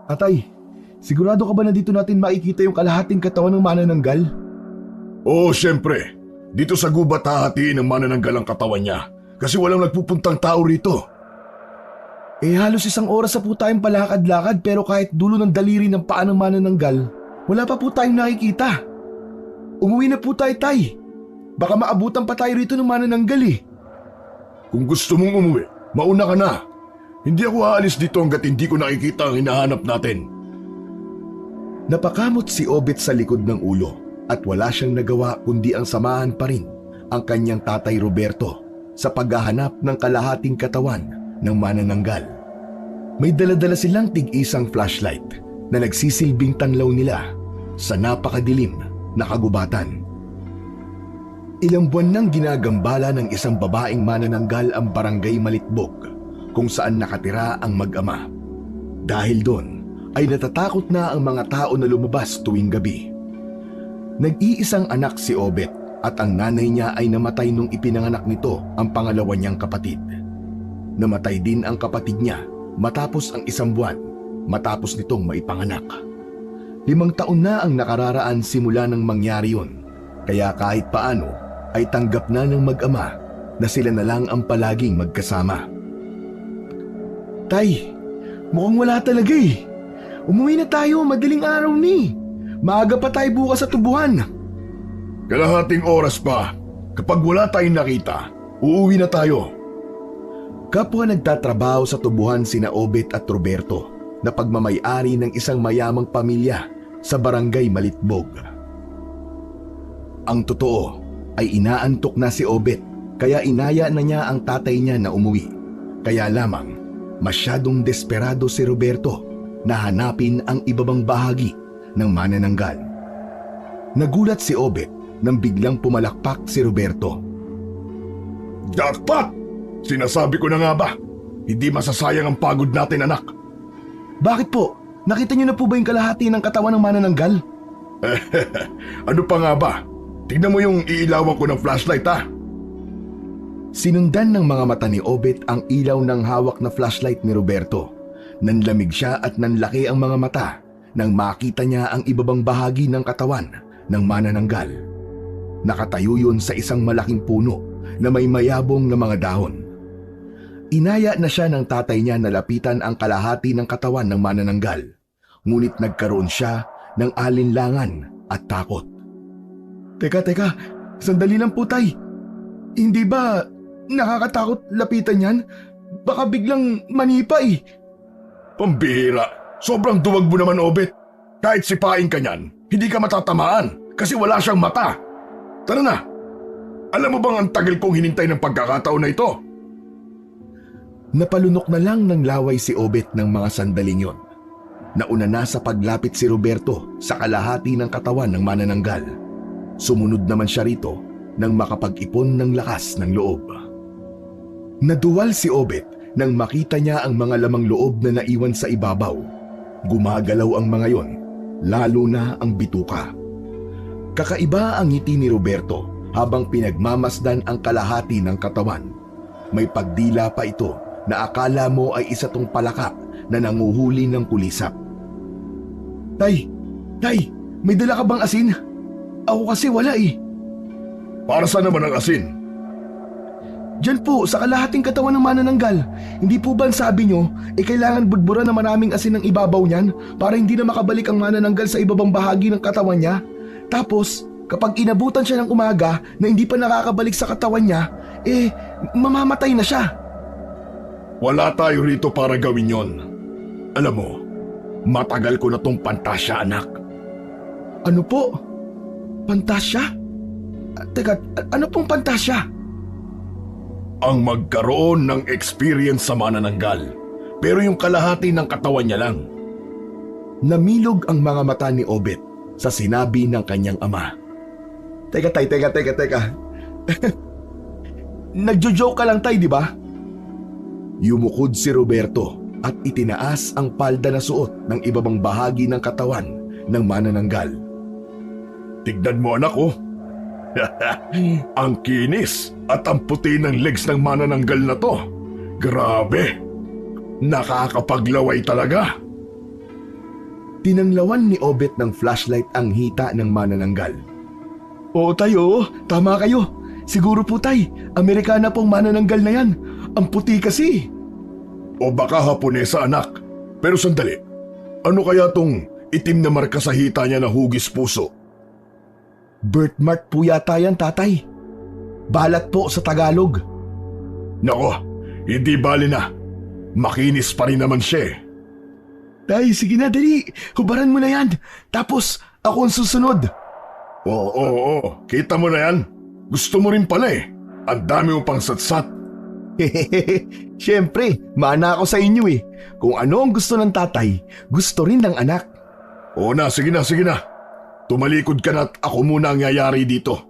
Atay, sigurado ka ba na dito natin makikita yung kalahating katawan ng manananggal? Oo, syempre. Dito sa gubat hahatiin ng manananggal ang katawan niya kasi walang nagpupuntang tao rito. Halos 1 oras na po tayong palakad-lakad pero kahit dulo ng daliri ng paa ng manananggal, wala pa po tayong nakikita. Umuwi na po tayo, Tay. Baka maabutan pa tayo rito ng manananggal eh. Kung gusto mong umuwi, mauna ka na. Hindi ako aalis dito hanggat hindi ko nakikita ang hinahanap natin. Napakamot si Obet sa likod ng ulo at wala siyang nagawa kundi ang samahan pa rin ang kanyang tatay Roberto sa paghahanap ng kalahating katawan ng manananggal. May daladala silang tig-isang flashlight na nagsisilbing tanlaw nila sa napakadilim na kagubatan. Ilang buwan nang ginagambala ng isang babaeng manananggal ang barangay Malitbog kung saan nakatira ang mag-ama. Dahil doon ay natatakot na ang mga tao na lumabas tuwing gabi. Nag-iisang anak si Obet at ang nanay niya ay namatay nung ipinanganak nito ang pangalawa niyang kapatid. Namatay din ang kapatid niya matapos ang 1 buwan matapos nitong maipanganak. 5 taon na ang nakararaan simula nang mangyari yun, kaya kahit paano ay tanggap na ng mag-ama na sila na lang ang palaging magkasama. Tay, mukhang wala talaga eh. Umuwi na tayo, madaling araw ni. Maaga pa tayo bukas sa tubuhan. Kalahating oras pa. Kapag wala tayong nakita, uuwi na tayo. Kapwa nagtatrabaho sa tubuhan sina Obet at Roberto na pagmamay-ari ng isang mayamang pamilya sa barangay Malitbog. Ang totoo ay inaantok na si Obet kaya inaya na niya ang tatay niya na umuwi. Kaya lamang masyadong desperado si Roberto na hanapin ang ibabang bahagi ng manananggal. Nagulat si Obet nang biglang pumalakpak si Roberto. Jackpot! Sinasabi ko na nga ba, hindi masasayang ang pagod natin, anak. Bakit po? Nakita niyo na po ba yung kalahati ng katawan ng manananggal? Ano pa nga ba? Tignan mo yung iilawan ko ng flashlight, ha? Sinundan ng mga mata ni Obet ang ilaw ng hawak na flashlight ni Roberto. Nanlamig siya at nanlaki ang mga mata nang makita niya ang ibabang bahagi ng katawan ng manananggal. Nakatayo yun sa isang malaking puno na may mayabong na mga dahon. Inaya na siya ng tatay niya na lapitan ang kalahati ng katawan ng manananggal, ngunit nagkaroon siya ng alinlangan at takot. Teka, sandali lang po, Tay. Hindi ba nakakatakot lapitan yan? Baka biglang manipa eh. Pambihira, sobrang duwag mo naman, Obet. Kahit sipain ka niyan, hindi ka matatamaan kasi wala siyang mata. Tara na, alam mo bang ang tagal kong hinintay ng pagkakataon na ito? Napalunok na lang ng laway si Obet ng mga sandaling yon. Nauna na sa paglapit si Roberto sa kalahati ng katawan ng manananggal. Sumunod naman siya rito nang makapag-ipon ng lakas ng loob. Naduwal si Obet nang makita niya ang mga lamang loob na naiwan sa ibabaw. Gumagalaw ang mga yon, lalo na ang bituka. Kakaiba ang ngiti ni Roberto habang pinagmamasdan ang kalahati ng katawan. May pagdila pa ito na akala mo ay isa tong palaka na nanguhuli ng kulisap. Tay, may dala ka bang asin? Ako kasi wala eh. Para saan naman ang asin? Diyan po, sa kalahating katawan ng manananggal. Hindi po ba sabi nyo, kailangan budburan na maraming asin ng ibabaw niyan para hindi na makabalik ang manananggal sa ibabang bahagi ng katawan niya? Tapos, kapag inabutan siya ng umaga na hindi pa nakakabalik sa katawan niya, mamamatay na siya. Wala tayo rito para gawin yon. Alam mo, matagal ko na tong pantasya, anak. Ano po? Pantasya? Teka, ano pong pantasya? Ang magkaroon ng experience sa manananggal, pero yung kalahati ng katawan niya lang. Namilog ang mga mata ni Obet sa sinabi ng kanyang ama. Teka. Nagjo-joke ka lang, Tay, di ba? Yumukod si Roberto at itinaas ang palda na suot ng ibabang bahagi ng katawan ng manananggal. Tignan mo, anak, oh. Ang kinis at ang puti ng legs ng manananggal na to. Grabe! Nakakapaglaway talaga. Tinanglawan ni Obet ng flashlight ang hita ng manananggal. Oo tayo, tama kayo. Siguro po tay, Amerikana pong manananggal na yan. Ang puti kasi. O baka Haponesa anak. Pero sandali, ano kaya tong itim na marka sa hita niya na hugis puso? Birthmark po yata yan, tatay. Balat po sa Tagalog. Nako, hindi bali na. Makinis pa rin naman siya eh. Tay, sige na, dali. Hubaran mo na yan. Tapos, ako ang susunod. Oo, kita mo na yan. Gusto mo rin pala eh. Ang dami mo pang satsat. Siyempre, mana ako sa inyo eh. Kung ano ang gusto ng tatay, gusto rin ng anak. Oo na, sige na. Tumalikod ka na at ako muna ang yayari dito.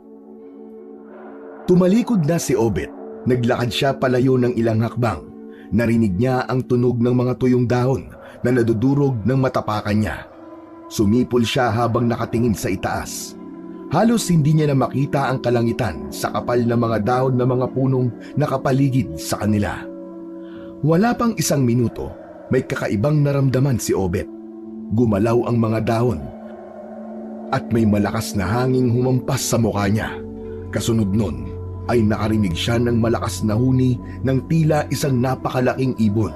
Tumalikod na si Obet. Naglakad siya palayo ng ilang hakbang. Narinig niya ang tunog ng mga tuyong dahon na nadudurog ng matapakan niya. Sumipol siya habang nakatingin sa itaas. Halos hindi niya na makita ang kalangitan sa kapal na mga dahon ng mga punong nakapaligid sa kanila. Wala pang isang minuto, may kakaibang naramdaman si Obet. Gumalaw ang mga dahon at may malakas na hanging humampas sa mukha niya. Kasunod nun ay nakarinig siya ng malakas na huni ng tila isang napakalaking ibon.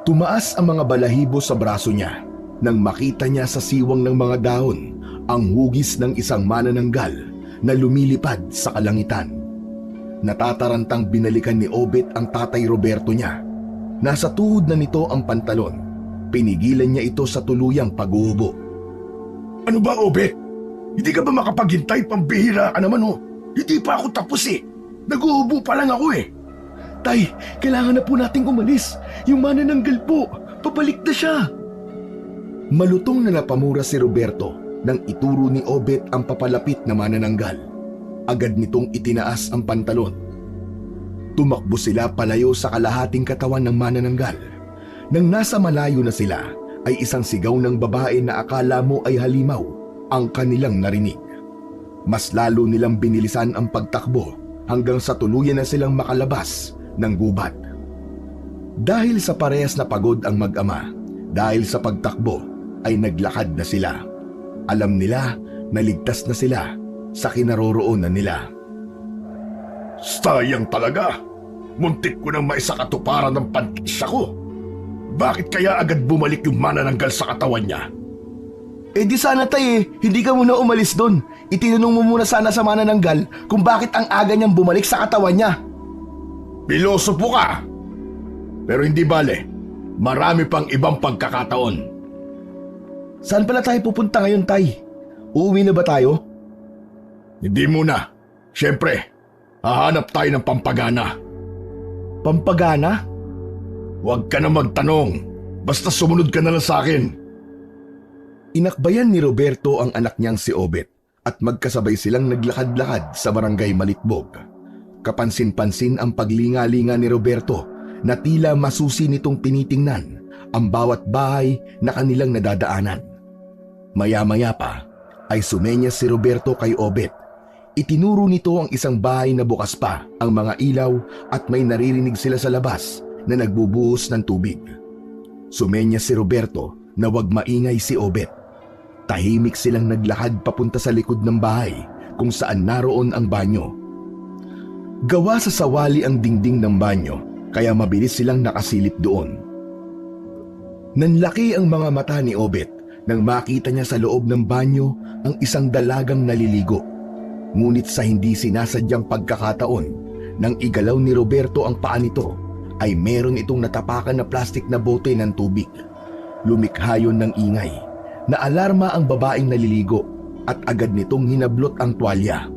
Tumaas ang mga balahibo sa braso niya nang makita niya sa siwang ng mga dahon ang hugis ng isang manananggal na lumilipad sa kalangitan. Natatarantang binalikan ni Obet ang tatay Roberto niya. Nasa tuhod na nito ang pantalon. Pinigilan niya ito sa tuluyang paghuhubo. Ano ba, Obet? Hindi ka ba makapaghintay? Pambihira ka naman oh. Hindi pa ako tapos eh. Nag-uubo pa lang ako eh. Tay, kailangan na po nating umalis. Yung manananggal po, papalik na siya. Malutong na napamura si Roberto nang ituro ni Obet ang papalapit na manananggal. Agad nitong itinaas ang pantalon. Tumakbo sila palayo sa kalahating katawan ng manananggal. Nang nasa malayo na sila, ay isang sigaw ng babae na akala mo ay halimaw ang kanilang narinig. Mas lalo nilang binilisan ang pagtakbo hanggang sa tuluyan na silang makalabas ng gubat. Dahil sa parehas na pagod ang mag-ama, dahil sa pagtakbo ay naglakad na sila. Alam nila na ligtas na sila sa kinaroroonan nila. Sayang talaga. Muntik ko nang maisakatuparan ng pankisya ko. Bakit kaya agad bumalik yung manananggal sa katawan niya? Eh di sana tay hindi ka muna umalis doon. Itinanong mo muna sana sa manananggal kung bakit ang aga niyang bumalik sa katawan niya. Piloso po ka. Pero hindi bale. Marami pang ibang pagkakataon. Saan pala tayo pupunta ngayon, tay? Uuwi na ba tayo? Hindi muna. Siyempre, hahanap tayo ng pampagana. Pampagana? Huwag ka na magtanong. Basta sumunod ka na lang sa akin. Inakbayan ni Roberto ang anak niyang si Obet at magkasabay silang naglakad-lakad sa barangay Malitbog. Kapansin-pansin ang paglinga-linga ni Roberto na tila masusi nitong tinitingnan ang bawat bahay na kanilang nadadaanan. Maya-maya pa ay sumenyas si Roberto kay Obet. Itinuro nito ang isang bahay na bukas pa ang mga ilaw at may naririnig sila sa labas na nagbubuhos ng tubig. Sumenyas si Roberto na wag maingay si Obet. Tahimik silang naglakad papunta sa likod ng bahay kung saan naroon ang banyo. Gawa sa sawali ang dingding ng banyo kaya mabilis silang nakasilip doon. Nanlaki ang mga mata ni Obet nang makita niya sa loob ng banyo ang isang dalagang naliligo. Ngunit sa hindi sinasadyang pagkakataon, nang igalaw ni Roberto ang paa nito, ay meron itong natapakan na plastik na bote ng tubig. Lumikha yun ng ingay. Naalarma ang babaeng naliligo at agad nitong hinablot ang tuwalya.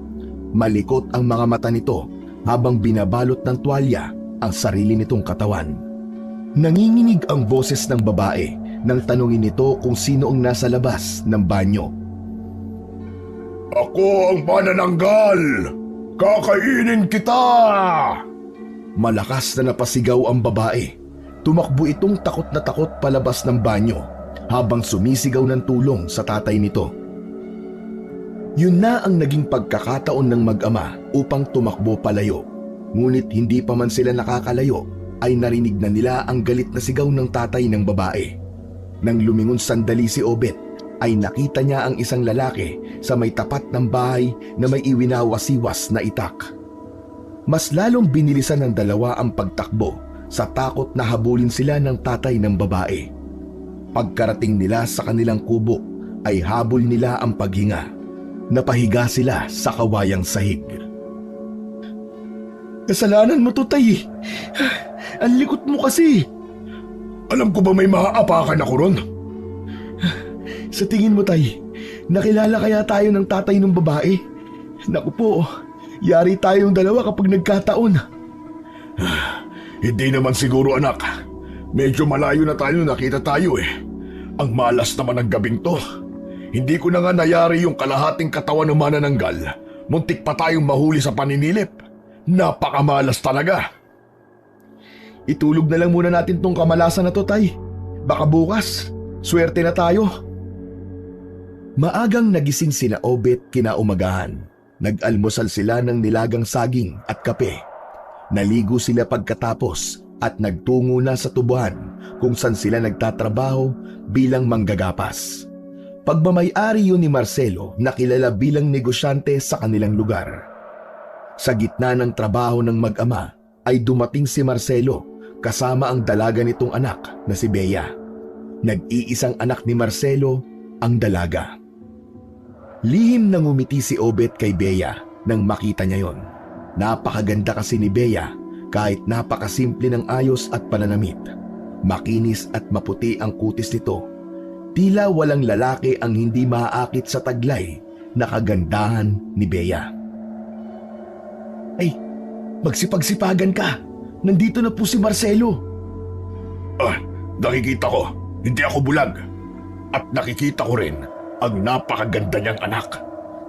Malikot ang mga mata nito habang binabalot ng tuwalya ang sarili nitong katawan. Nanginginig ang boses ng babae nang tanungin nito kung sino ang nasa labas ng banyo. Ako ang manananggal! Kakainin kita! Malakas na napasigaw ang babae. Tumakbo itong takot na takot palabas ng banyo habang sumisigaw ng tulong sa tatay nito. Yun na ang naging pagkakataon ng mag-ama upang tumakbo palayo. Ngunit hindi pa man sila nakakalayo ay narinig na nila ang galit na sigaw ng tatay ng babae. Nang lumingon sandali si Obet, ay nakita niya ang isang lalaki sa may tapat ng bahay na may iwinawasiwas na itak. Mas lalong binilisan ng dalawa ang pagtakbo sa takot na habulin sila ng tatay ng babae. Pagkarating nila sa kanilang kubo ay habol nila ang paghinga. Napahiga sila sa kawayang sahig. Kasalanan mo to, tay. Ang likot mo kasi. Alam ko ba may maaapakan ako ron? Sa tingin mo, tay, nakilala kaya tayo ng tatay ng babae? Naku po, yari tayong dalawa kapag nagkataon. Hindi naman siguro, anak. Medyo malayo na tayo nakita tayo eh. Ang malas naman ng gabing to. Hindi ko na nga nayari yung kalahating katawan ng manananggal. Muntik pa tayong mahuli sa paninilip. Napakamalas talaga. Itulog na lang muna natin tong kamalasan na to, tay. Baka bukas, swerte na tayo. Maagang nagising sina Obet kinaumagahan. Nag-almusal sila ng nilagang saging at kape. Naligo sila pagkatapos at nagtungo na sa tubuhan kung saan sila nagtatrabaho bilang manggagapas. Pagmamay-ari yun ni Marcelo na kilala bilang negosyante sa kanilang lugar. Sa gitna ng trabaho ng mag-ama ay dumating si Marcelo kasama ang dalaga nitong anak na si Bea. Nag-iisang anak ni Marcelo ang dalaga. Lihim nang ngumiti si Obet kay Bea nang makita niya yon. Napakaganda kasi ni Bea kahit napakasimple ng ayos at pananamit. Makinis at maputi ang kutis nito. Tila walang lalaki ang hindi maaakit sa taglay na kagandahan ni Bea. Ay, magsipagsipagan ka. Nandito na po si Marcelo. Nakikita ko, hindi ako bulag. At nakikita ko rin ang napakaganda niyang anak.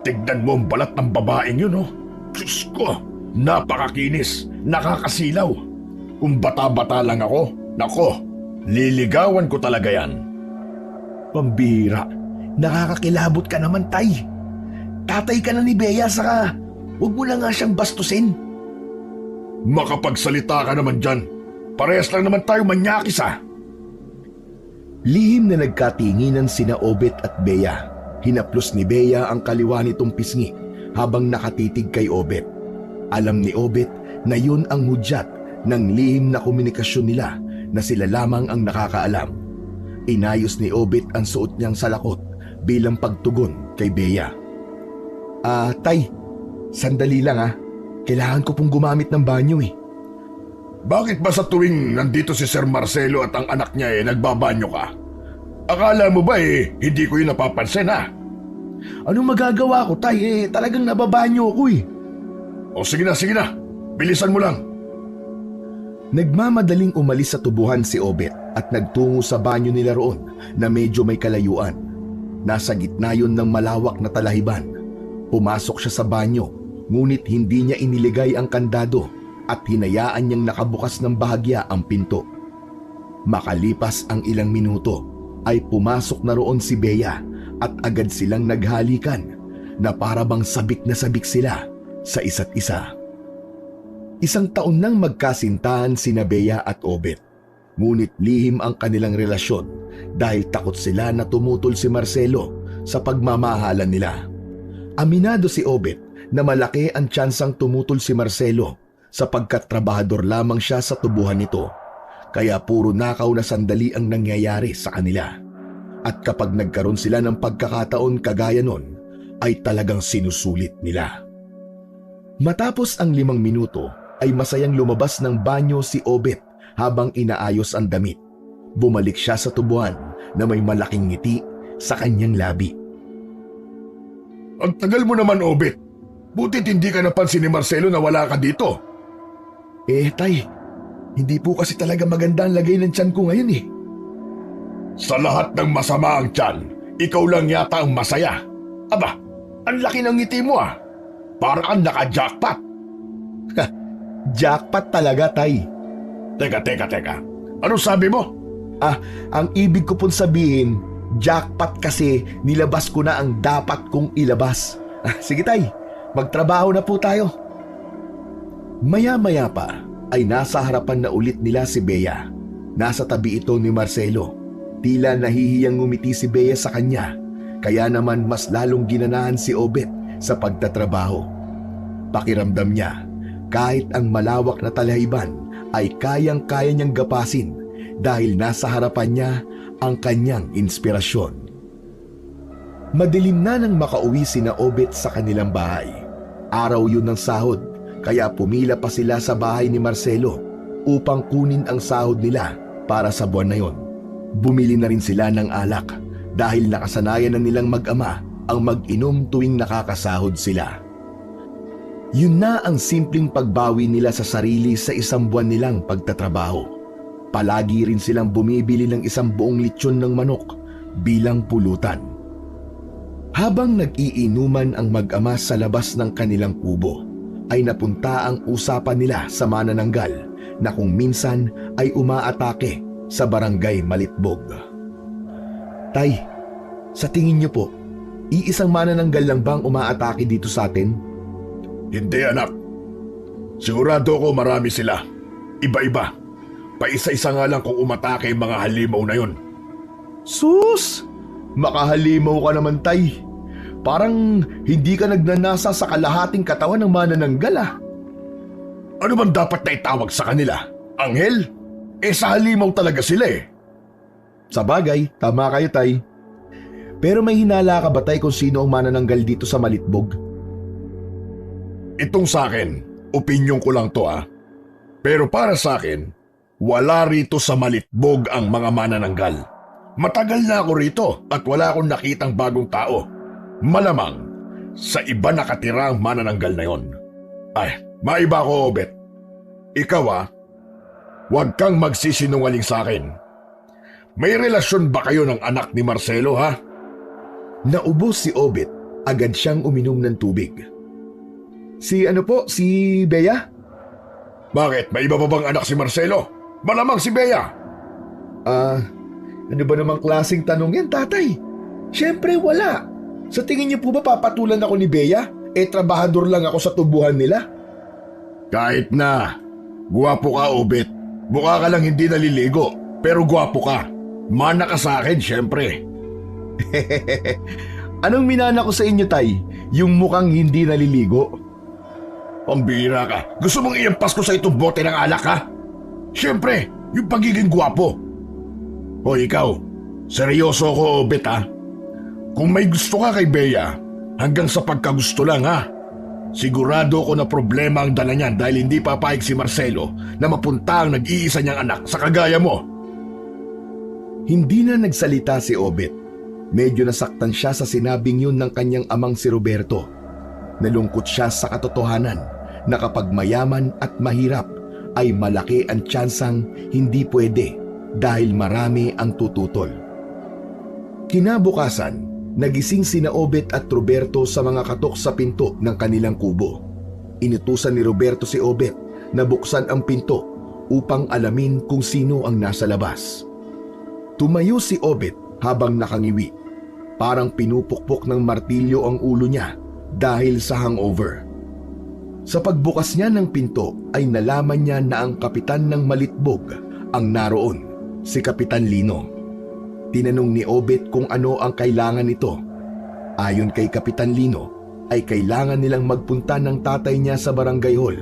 Tignan mo ang balat ng babaeng yun, oh. Diyos ko, napakakinis, nakakasilaw. Kung bata-bata lang ako, nako, liligawan ko talaga yan. Pambira, nakakakilabot ka naman, tay. Tatay ka na ni Bea, saka huwag mo na nga siyang bastusin. Makapagsalita ka naman dyan. Parehas lang naman tayo manyakis, ah. Lihim na nagkatinginan sina Obet at Bea. Hinaplos ni Bea ang kaliwa nitong pisngi habang nakatitig kay Obet. Alam ni Obet na yun ang hudyat ng lihim na komunikasyon nila na sila lamang ang nakakaalam. Inayos ni Obet ang suot niyang salakot bilang pagtugon kay Bea. Tay, sandali lang ha. Kailangan ko pong gumamit ng banyo eh. Bakit ba sa tuwing nandito si Sir Marcelo at ang anak niya nagbabanyo ka? Akala mo ba hindi ko yun napapansin, ha? Anong magagawa ko, tay? Talagang nababanyo ako eh. O sige na. Bilisan mo lang. Nagmamadaling umalis sa tubuhan si Obet at nagtungo sa banyo nila roon na medyo may kalayuan. Nasa gitna yun ng malawak na talahiban. Pumasok siya sa banyo, ngunit hindi niya iniligay ang kandado at hinayaan niyang nakabukas ng bahagya ang pinto. Makalipas ang ilang minuto ay pumasok na roon si Bea at agad silang naghalikan na para bang sabik na sabik sila sa isa't isa. Isang taon nang magkasintahan sina Bea at Obet, ngunit lihim ang kanilang relasyon dahil takot sila na tumutol si Marcelo sa pagmamahalan nila. Aminado si Obet na malaki ang tsansang tumutol si Marcelo sapagkat trabahador lamang siya sa tubuhan nito, kaya puro nakaw na sandali ang nangyayari sa kanila. At kapag nagkaroon sila ng pagkakataon kagaya nun, ay talagang sinusulit nila. Matapos ang 5 minuto, ay masayang lumabas ng banyo si Obet habang inaayos ang damit. Bumalik siya sa tubuhan na may malaking ngiti sa kanyang labi. Ang tagal mo naman, Obet. Butit hindi ka napansin ni Marcelo na wala ka dito. Tay, hindi po kasi talaga maganda ang lagay ng tiyan ko ngayon eh. Sa lahat ng masama ang tiyan, ikaw lang yata ang masaya. Aba, ang laki ng ngiti mo ah. Para kang naka-jackpot. Jackpot talaga, tay. Teka. Ano sabi mo? Ang ibig ko pong sabihin, jackpot kasi nilabas ko na ang dapat kong ilabas. Sige tay, magtrabaho na po tayo. Maya-maya pa ay nasa harapan na ulit nila si Bea. Nasa tabi ito ni Marcelo. Tila nahihiyang ngumiti si Bea sa kanya, kaya naman mas lalong ginanahan si Obet sa pagtatrabaho. Pakiramdam niya, kahit ang malawak na talahiban ay kayang-kaya niyang gapasin dahil nasa harapan niya ang kanyang inspirasyon. Madilim na nang makauwi sina Obet sa kanilang bahay. Araw yun ng sahod, kaya pumila pa sila sa bahay ni Marcelo upang kunin ang sahod nila para sa buwan na yon. Bumili na rin sila ng alak dahil nakasanayan na nilang mag-ama ang mag-inom tuwing nakakasahod sila. Yun na ang simpleng pagbawi nila sa sarili sa isang buwan nilang pagtatrabaho. Palagi rin silang bumibili ng isang buong lechon ng manok bilang pulutan. Habang nag-iinuman ang mag-ama sa labas ng kanilang kubo, ay napunta ang usapan nila sa manananggal na kung minsan ay umaatake sa barangay Malitbog. Tay, sa tingin niyo po, iisang manananggal lang bang umaatake dito sa atin? Hindi anak. Sigurado ko marami sila. Iba-iba. Paisa-isa nga lang kung umatake yung mga halimaw na yon. Sus! Makahalimaw ka naman, tay. Parang hindi ka nagnanasa sa kalahating katawan ng manananggal ah. Ano man dapat na itawag sa kanila? Anghel? Sa halimaw talaga sila eh. Sa bagay, tama kayo, tay. Pero may hinala ka ba, tay, kung sino ang manananggal dito sa Malitbog? Itong sa akin, opinyon ko lang to ah. Pero para sa akin, wala rito sa Malitbog ang mga manananggal. Matagal na ako rito at wala akong nakitang bagong tao. Malamang, sa iba nakatira ang manananggal na yon. Ay, maiba ko, Obet. Ikaw huwag kang magsisinungaling sa akin. May relasyon ba kayo ng anak ni Marcelo, ha? Naubos si Obet, agad siyang uminom ng tubig. Si Bea? Bakit? May iba pa bang anak si Marcelo? Malamang si Bea. Ano ba namang klaseng tanong yan, tatay? Siyempre wala. Sa tingin niyo po ba papatulan ako ni Bea? Trabahador lang ako sa tubuhan nila. Kahit na. Guwapo ka, Obet. Mukha ka lang hindi naliligo, pero guwapo ka. Mana ka sa akin, siyempre. Anong minana ko sa inyo, tay? Yung mukhang hindi naliligo? Pambira ka. Gusto mong iampas ko sa itong bote ng alak, ha? Siyempre, yung pagiging guwapo. O ikaw, seryoso ko, Obet, ha? Kung may gusto ka kay Bea, hanggang sa pagkagusto lang, ha? Sigurado ko na problema ang dala niyan dahil hindi papayag si Marcelo na mapunta ang nag-iisa niyang anak sa kagaya mo. Hindi na nagsalita si Obet. Medyo nasaktan siya sa sinabing yun ng kanyang amang si Roberto. Nalungkot siya sa katotohanan na kapag mayaman at mahirap ay malaki ang tsansang hindi pwede dahil marami ang tututol. Kinabukasan, nagising sina Obet at Roberto sa mga katok sa pinto ng kanilang kubo. Inutusan ni Roberto si Obet na buksan ang pinto upang alamin kung sino ang nasa labas. Tumayo si Obet habang nakangiwi. Parang pinupukpok ng martilyo ang ulo niya dahil sa hangover. Sa pagbukas niya ng pinto ay nalaman niya na ang kapitan ng Malitbog ang naroon, si Kapitan Lino. Tinanong ni Obet kung ano ang kailangan nito. Ayon kay Kapitan Lino, ay kailangan nilang magpunta ng tatay niya sa barangay hall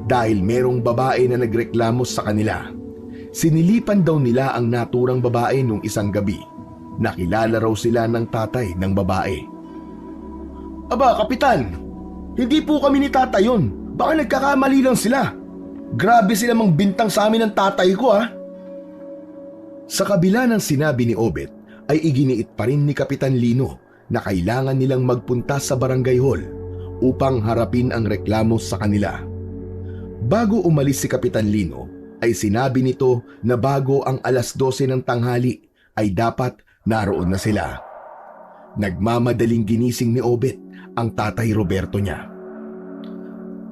dahil merong babae na nagreklamo sa kanila. Sinilipan daw nila ang naturang babae nung isang gabi. Nakilala raw sila ng tatay ng babae. Aba, Kapitan! Hindi po kami ni tatay yun. Baka nagkakamali lang sila. Grabe sila mang bintang sa amin ng tatay ko, ha? Sa kabila ng sinabi ni Obet, ay iginiit pa rin ni Kapitan Lino na kailangan nilang magpunta sa barangay hall upang harapin ang reklamo sa kanila. Bago umalis si Kapitan Lino, ay sinabi nito na bago ang 12:00 ng tanghali ay dapat naroon na sila. Nagmamadaling ginising ni Obet ang tatay Roberto niya.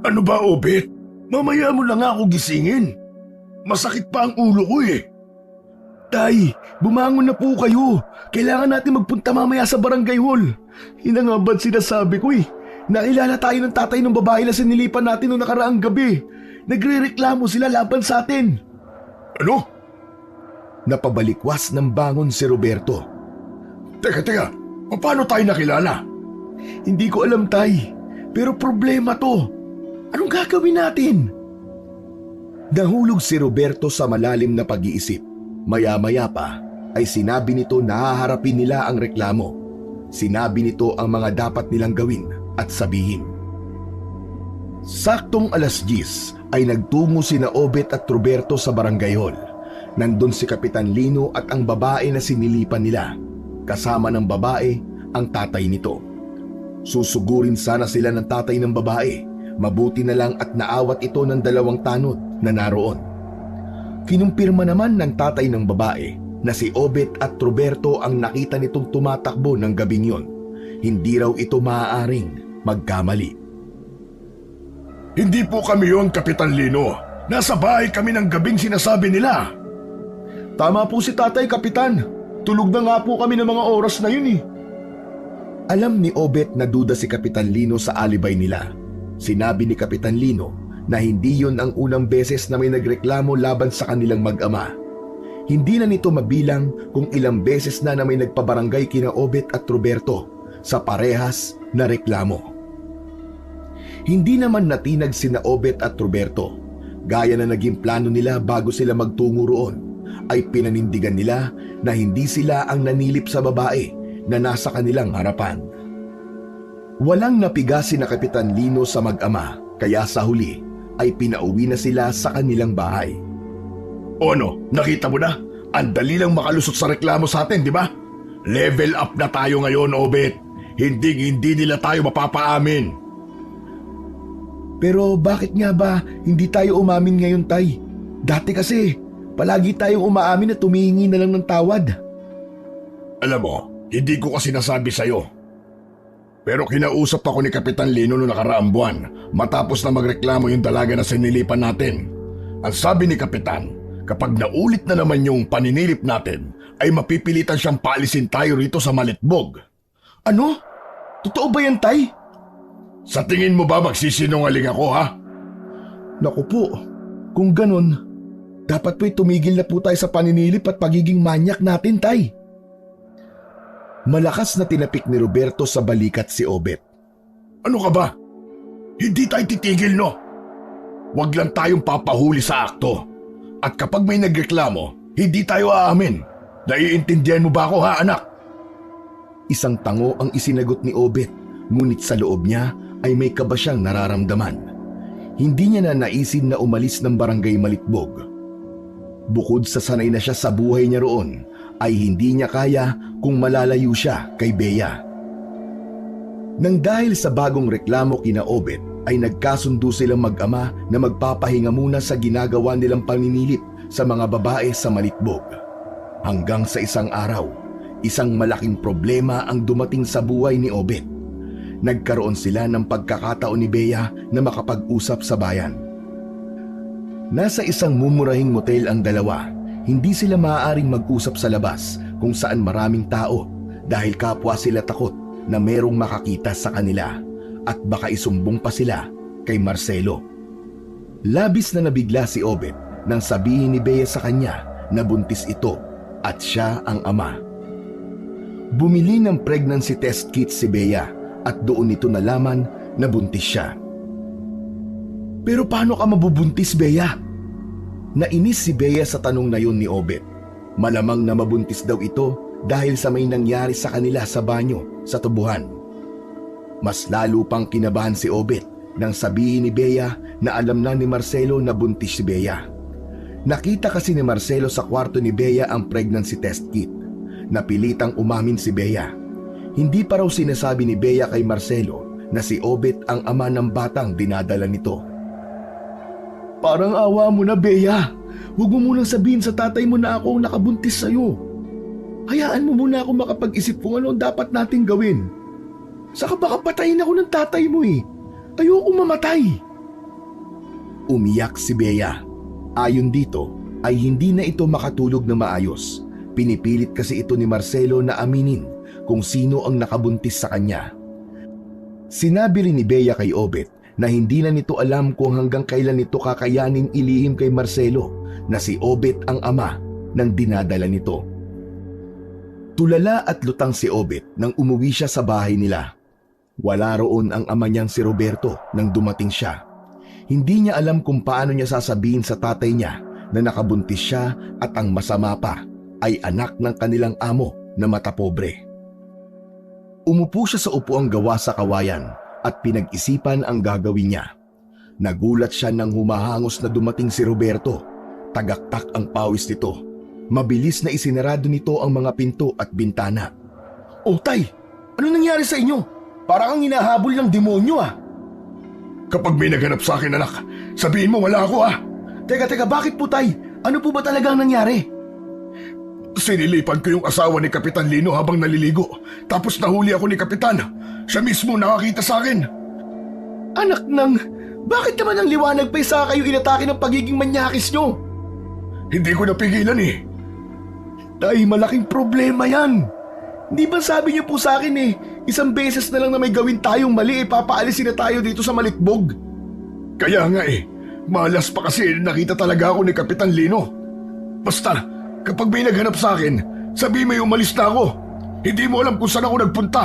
Ano ba, Obet? Mamaya mo lang ako gisingin. Masakit pa ang ulo ko eh. Tay, bumangon na po kayo. Kailangan natin magpunta mamaya sa barangay hall. Yun nga ba't sinasabi ko eh. Nakilala tayo ng tatay ng babae na sinilipan natin noong nakaraang gabi. Nagre-reklamo sila laban sa atin. Ano? Napabalikwas ng bangon si Roberto. Teka, paano tayo nakilala? Hindi ko alam, Tay. Pero problema to. Anong gagawin natin? Nahulog si Roberto sa malalim na pag-iisip. Maya-maya pa ay sinabi nito na haharapin nila ang reklamo. Sinabi nito ang mga dapat nilang gawin at sabihin. Saktong 10:00 ay nagtungo sina Obet at Roberto sa barangay hall. Nandun si Kapitan Lino at ang babae na sinilipan nila. Kasama ng babae ang tatay nito. Susugurin sana sila ng tatay ng babae. Mabuti na lang at naawat ito ng 2 tanod na naroon. Kinumpirma naman ng tatay ng babae na si Obet at Roberto ang nakita nitong tumatakbo ng gabing yon. Hindi raw ito maaaring magkamali. Hindi po kami yon, Kapitan Lino. Nasa bahay kami ng gabing sinasabi nila. Tama po si tatay, Kapitan. Tulog na nga po kami ng mga oras na yun eh. Alam ni Obet na duda si Kapitan Lino sa alibay nila. Sinabi ni Kapitan Lino na hindi yon ang unang beses na may nagreklamo laban sa kanilang mag-ama. Hindi na nito mabilang kung ilang beses na may nagpabarangay kina Obet at Roberto sa parehas na reklamo. Hindi naman natinag sina Obet at Roberto. Gaya na naging plano nila bago sila magtungo roon, ay pinanindigan nila na hindi sila ang nanilip sa babae na nasa kanilang harapan. Walang napiga sina Kapitan Lino sa mag-ama, kaya sa huli ay pinauwi na sila sa kanilang bahay. O ano, nakita mo na? Ang dali lang makalusot sa reklamo sa atin, di ba? Level up na tayo ngayon, Obet. Hindi nila tayo mapapaamin. Pero bakit nga ba hindi tayo umamin ngayon, Tay? Dati kasi, palagi tayong umaamin at tumihingi na lang ng tawad. Alam mo, hindi ko kasi nasabi sa'yo. Pero kinausap ako ni Kapitan Lino noong nakaraang buwan matapos na magreklamo yung dalaga na sinilipan natin. Ang sabi ni Kapitan, kapag naulit na naman yung paninilip natin, ay mapipilitan siyang paalisin tayo rito sa Malitbog. Ano? Totoo ba yan, Tay? Sa tingin mo ba magsisinungaling ako, ha? Naku po, kung ganun, dapat po'y tumigil na po tayo sa paninilip at pagiging manyak natin, Tay. Malakas na tinapik ni Roberto sa balikat si Obet. Ano ka ba? Hindi tayo titigil, no? Huwag lang tayong papahuli sa akto. At kapag may nagreklamo, hindi tayo aamin. Naiintindihan mo ba ako, ha, anak? Isang tango ang isinagot ni Obet, ngunit sa loob niya ay may kaba siyang nararamdaman. Hindi niya na naisin na umalis ng barangay Malitbog. Bukod sa sanay na siya sa buhay niya roon, ay hindi niya kaya kung malalayo siya kay Bea. Nang dahil sa bagong reklamo kina Obet, ay nagkasundo silang mag-ama na magpapahinga muna sa ginagawa nilang paninilip sa mga babae sa Malitbog. Hanggang sa isang araw, isang malaking problema ang dumating sa buhay ni Obet. Nagkaroon sila ng pagkakataon ni Bea na makapag-usap sa bayan. Nasa isang mumurahing motel ang dalawa. Hindi sila maaaring mag-usap sa labas kung saan maraming tao dahil kapwa sila takot na merong makakita sa kanila at baka isumbong pa sila kay Marcelo. Labis na nabigla si Obet nang sabihin ni Bea sa kanya na buntis ito at siya ang ama. Bumili ng pregnancy test kit si Bea at doon nito nalaman na buntis siya. Pero paano ka mabubuntis, Bea? Nainis si Bea sa tanong na yun ni Obet. Malamang na mabuntis daw ito dahil sa may nangyari sa kanila sa banyo sa tubuhan. Mas lalo pang kinabahan si Obet nang sabihin ni Bea na alam na ni Marcelo na buntis si Bea. Nakita kasi ni Marcelo sa kwarto ni Bea ang pregnancy test kit. Napilitang umamin si Bea. Hindi pa raw sinasabi ni Bea kay Marcelo na si Obet ang ama ng batang dinadala nito. Parang awa mo na, Bea. Huwag mo munang sabihin sa tatay mo na ako ang nakabuntis sa'yo. Hayaan mo muna ako makapag-isip kung ano ang dapat nating gawin. Saka baka patayin ako ng tatay mo eh. Ayoko mamatay. Umiyak si Bea. Ayon dito ay hindi na ito makatulog na maayos. Pinipilit kasi ito ni Marcelo na aminin kung sino ang nakabuntis sa kanya. Sinabi rin ni Bea kay Obet na hindi na nito alam kung hanggang kailan nito kakayanin ilihim kay Marcelo na si Obet ang ama ng dinadala nito. Tulala at lutang si Obet nang umuwi siya sa bahay nila. Wala roon ang ama niyang si Roberto nang dumating siya. Hindi niya alam kung paano niya sasabihin sa tatay niya na nakabuntis siya at ang masama pa ay anak ng kanilang amo na matapobre. Umupo siya sa upuang gawa sa kawayan at pinag-isipan ang gagawin niya. Nagulat siya nang humahangos na dumating si Roberto. Tagaktak ang pawis nito. Mabilis na isinarado nito ang mga pinto at bintana. "Oh, tay! Ano nangyari sa inyo? Parang ang hinahabol ng demonyo ah!" Kapag may naghanap sa akin, anak, sabihin mo wala ako ah. Teka, bakit po tay? Ano po ba talagang nangyari? Sinilipan ko yung asawa ni Kapitan Lino habang naliligo. Tapos nahuli ako ni Kapitan. Siya mismo nakakita sa akin. Anak ng... Bakit naman ang liwanag pa'y sa kayo inatake ng pagiging manyakis nyo? Hindi ko napigilan eh. Tay, malaking problema yan. Di ba sabi niyo po sa akin isang beses na lang na may gawin tayong mali papaalisin na tayo dito sa Malitbog? Kaya nga malas pa kasi nakita talaga ako ni Kapitan Lino. Basta, kapag may naghanap sa akin, sabi may umalis na ako. Hindi mo alam kung saan ako nagpunta.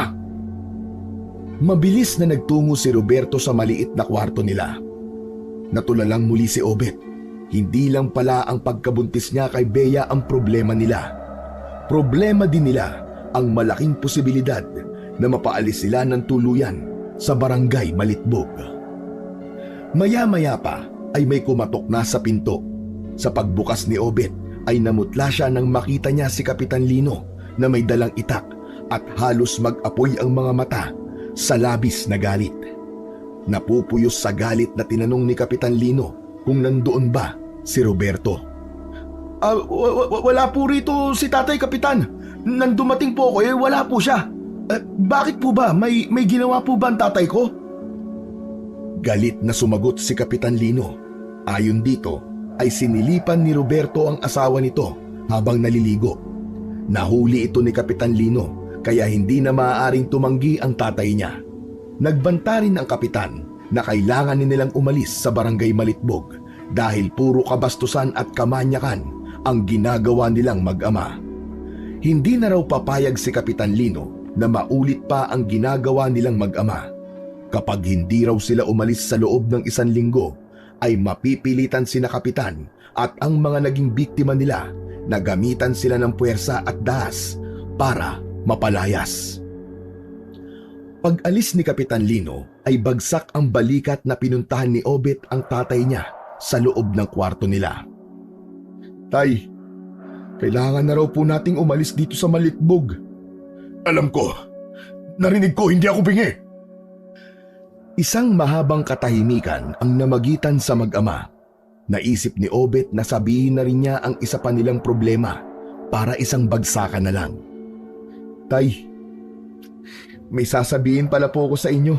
Mabilis na nagtungo si Roberto sa maliit na kwarto nila. Natulalang muli si Obet. Hindi lang pala ang pagkabuntis niya kay Bea ang problema nila. Problema din nila ang malaking posibilidad na mapaalis sila ng tuluyan sa barangay Malitbog. Maya-maya pa ay may kumatok na sa pinto. Sa pagbukas ni Obet ay namutla siya nang makita niya si Kapitan Lino na may dalang itak at halos mag-apoy ang mga mata sa labis na galit. Napupuyos sa galit na tinanong ni Kapitan Lino kung nandoon ba si Roberto. Wala po rito si tatay, Kapitan. Nang dumating po ako wala po siya. Bakit po ba? May ginawa po ba ang tatay ko? Galit na sumagot si Kapitan Lino. Ayon dito ay sinilipan ni Roberto ang asawa nito habang naliligo. Nahuli ito ni Kapitan Lino kaya hindi na maaaring tumanggi ang tatay niya. Nagbanta rin ang kapitan na kailangan nilang umalis sa barangay Malitbog dahil puro kabastusan at kamanyakan ang ginagawa nilang mag-ama. Hindi na raw papayag si Kapitan Lino na maulit pa ang ginagawa nilang mag-ama. Kapag hindi raw sila umalis sa loob ng 1 linggo, ay mapipilitan sina kapitan at ang mga naging biktima nila na gamitan sila ng puwersa at dahas para mapalayas. Pag-alis ni Kapitan Lino ay bagsak ang balikat na pinuntahan ni Obet ang tatay niya sa loob ng kwarto nila. "Tay, kailangan na raw po nating umalis dito sa Malitbog." Alam ko. Narinig ko, hindi ako bingi. Isang mahabang katahimikan ang namagitan sa mag-ama. Naisip ni Obet na sabihin na rin niya ang isa pa nilang problema para isang bagsakan na lang. "Tay, may sasabihin pala po ako sa inyo."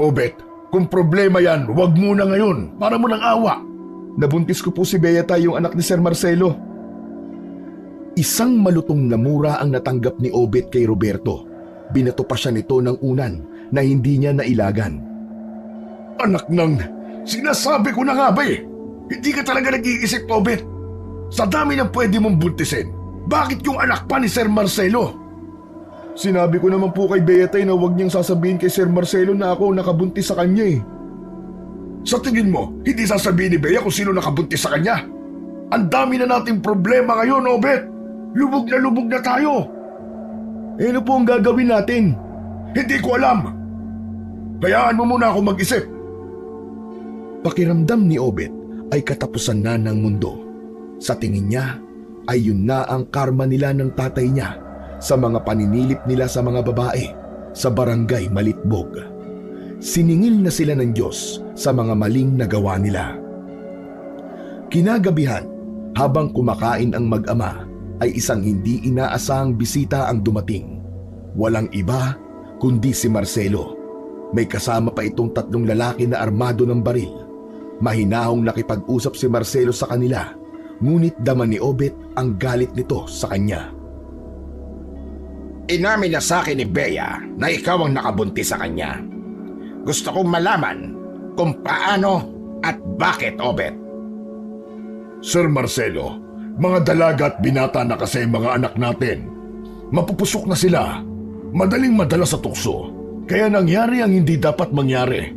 Obet, kung problema yan, huwag muna ngayon. Para mo ng awa. Nabuntis ko po si Bea, tay, yung anak ni Sir Marcelo. Isang malutong na mura ang natanggap ni Obet kay Roberto. Binato pa siya nito ng unan na hindi niya nailagan. Anak ng... Sinasabi ko na nga ba Hindi ka talaga nag-iisip, Obet. Sa dami ng pwede mong buntisin, bakit yung anak pa ni Sir Marcelo? Sinabi ko naman po kay Bea, tay, na huwag niyang sasabihin kay Sir Marcelo na ako nakabuntis sa kanya Sa tingin mo, hindi sasabihin ni Bea kung sino nakabuntis sa kanya? Ang dami na nating problema ngayon, Obet. Lubog na tayo. Ano po ang gagawin natin? Hindi ko alam. Hayaan mo muna ako mag-isip. Pakiramdam ni Obet ay katapusan na ng mundo. Sa tingin niya ay yun na ang karma nila ng tatay niya sa mga paninilip nila sa mga babae sa barangay Malitbog. Siningil na sila ng Diyos sa mga maling nagawa nila. Kinagabihan, habang kumakain ang mag-ama, ay isang hindi inaasahang bisita ang dumating. Walang iba kundi si Marcelo. May kasama pa itong 3 lalaki na armado ng baril. Mahinahong nakipag-usap si Marcelo sa kanila, ngunit dama ni Obet ang galit nito sa kanya. Inamin na sa akin ni Bea na ikaw ang nakabuntis sa kanya. Gusto kong malaman kung paano at bakit, Obet. Sir Marcelo, Mga dalaga at binata na kasi mga anak natin. Mapupusok na sila. Madaling madala sa tukso. Kaya nangyari ang hindi dapat mangyari.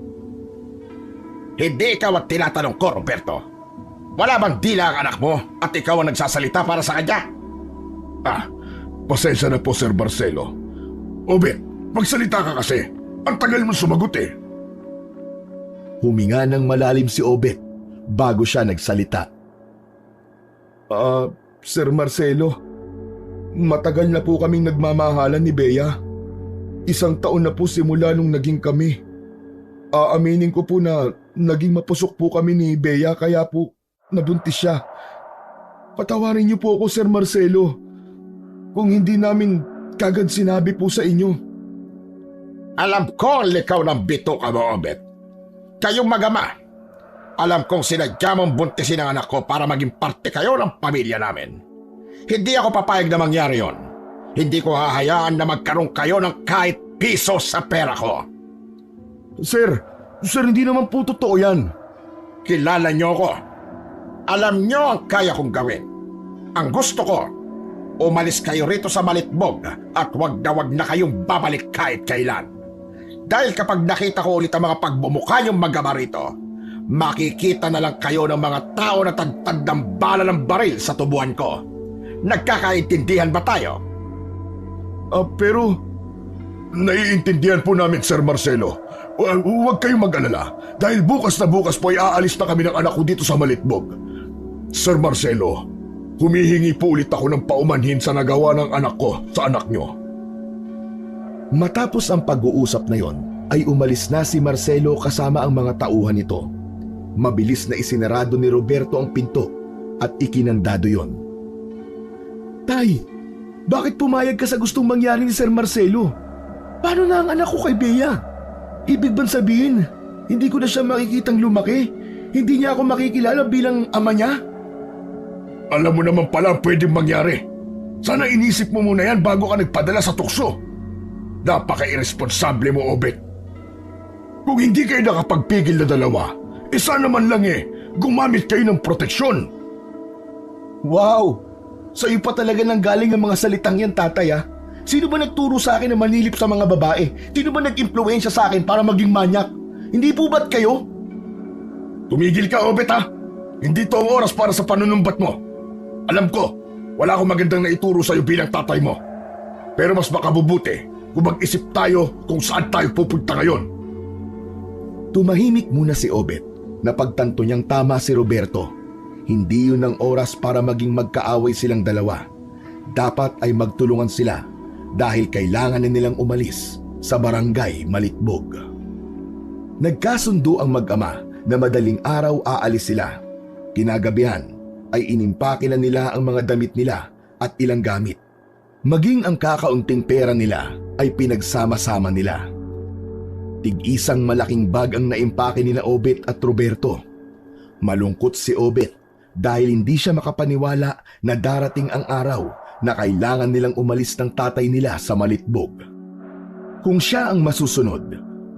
Hindi ikaw ang tinatanong ko, Roberto. Wala bang dila ang anak mo at ikaw ang nagsasalita para sa kanya? Pasensya na po, Sir Marcelo. Obet, magsalita ka kasi. Ang tagal mo sumagot eh. Huminga ng malalim si Obet bago siya nagsalita. Sir Marcelo, matagal na po kaming nagmamahalan ni Bea. 1 taon na po simula nung naging kami. Aaminin ko po na naging mapusok po kami ni Bea kaya po nabuntis siya. Patawarin niyo po ako, Sir Marcelo, kung hindi namin kagad sinabi po sa inyo. Alam ko ang likaw ng bito ka mo, Obet. Kayong mag-ama, alam kong sinadya mong buntisin ang anak ko para maging parte kayo ng pamilya namin. Hindi ako papayag na mangyari yon. Hindi ko hahayaan na magkaroon kayo ng kahit piso sa pera ko. Sir, hindi naman po totoo yan. Kilala niyo ako. Alam niyo ang kaya kong gawin. Ang gusto ko, umalis kayo rito sa Malitbog at wag na kayong babalik kahit kailan. Dahil kapag nakita ko ulit ang mga pagbumukha niyong mag-ama rito, makikita na lang kayo ng mga tao na tagtad ng bala ng baril sa tubuan ko. Nagkakaintindihan ba tayo? Pero naiintindihan po namin, Sir Marcelo. Huwag kayong mag-alala dahil bukas na bukas po ay aalis na kami ng anak ko dito sa Malitbog. Sir Marcelo, humihingi po ulit ako ng paumanhin sa nagawa ng anak ko sa anak nyo. Matapos ang pag-uusap na yon, ay umalis na si Marcelo kasama ang mga tauhan nito. Mabilis na isinarado ni Roberto ang pinto at ikinandado yon. Tay, bakit pumayag ka sa gustong mangyari ni Sir Marcelo? Paano na ang anak ko kay Bea? Ibig bang sabihin, hindi ko na siya makikitang lumaki? Hindi niya ako makikilala bilang ama niya? Alam mo naman pala ang pwedeng mangyari. Sana inisip mo muna yan bago ka nagpadala sa tukso. Napaka-irresponsable mo, Obet. Kung hindi kayo nakapagpigil na dalawa, sana man lang gumamit kayo ng proteksyon. Wow! Sa'yo pa talaga nang galing ang mga salitang yan, tatay ah. Sino ba nagturo sa akin na manilip sa mga babae? Sino ba nag-impluensya sa akin para maging manyak? Hindi po ba't kayo? Tumigil ka, Obet ha! Hindi to ang oras para sa panunumbat mo. Alam ko, wala akong magandang naituro sa'yo bilang tatay mo. Pero mas makabubuti kung mag-isip tayo kung saan tayo pupunta ngayon. Tumahimik muna si Obet na pagtanto niyang tama si Roberto. Hindi yun ang oras para maging magkaaway silang dalawa. Dapat ay magtulungan sila dahil kailangan na nilang umalis sa barangay Malitbog. Nagkasundo ang mag-ama na madaling araw aalis sila. Kinagabihan ay inimpake na nila ang mga damit nila at ilang gamit. Maging ang kakaunting pera nila ay pinagsama-sama nila. Tig-isang malaking bag ang naimpake nila Obet at Roberto. Malungkot si Obet dahil hindi siya makapaniwala na darating ang araw na kailangan nilang umalis ng tatay nila sa Malitbog. Kung siya ang masusunod,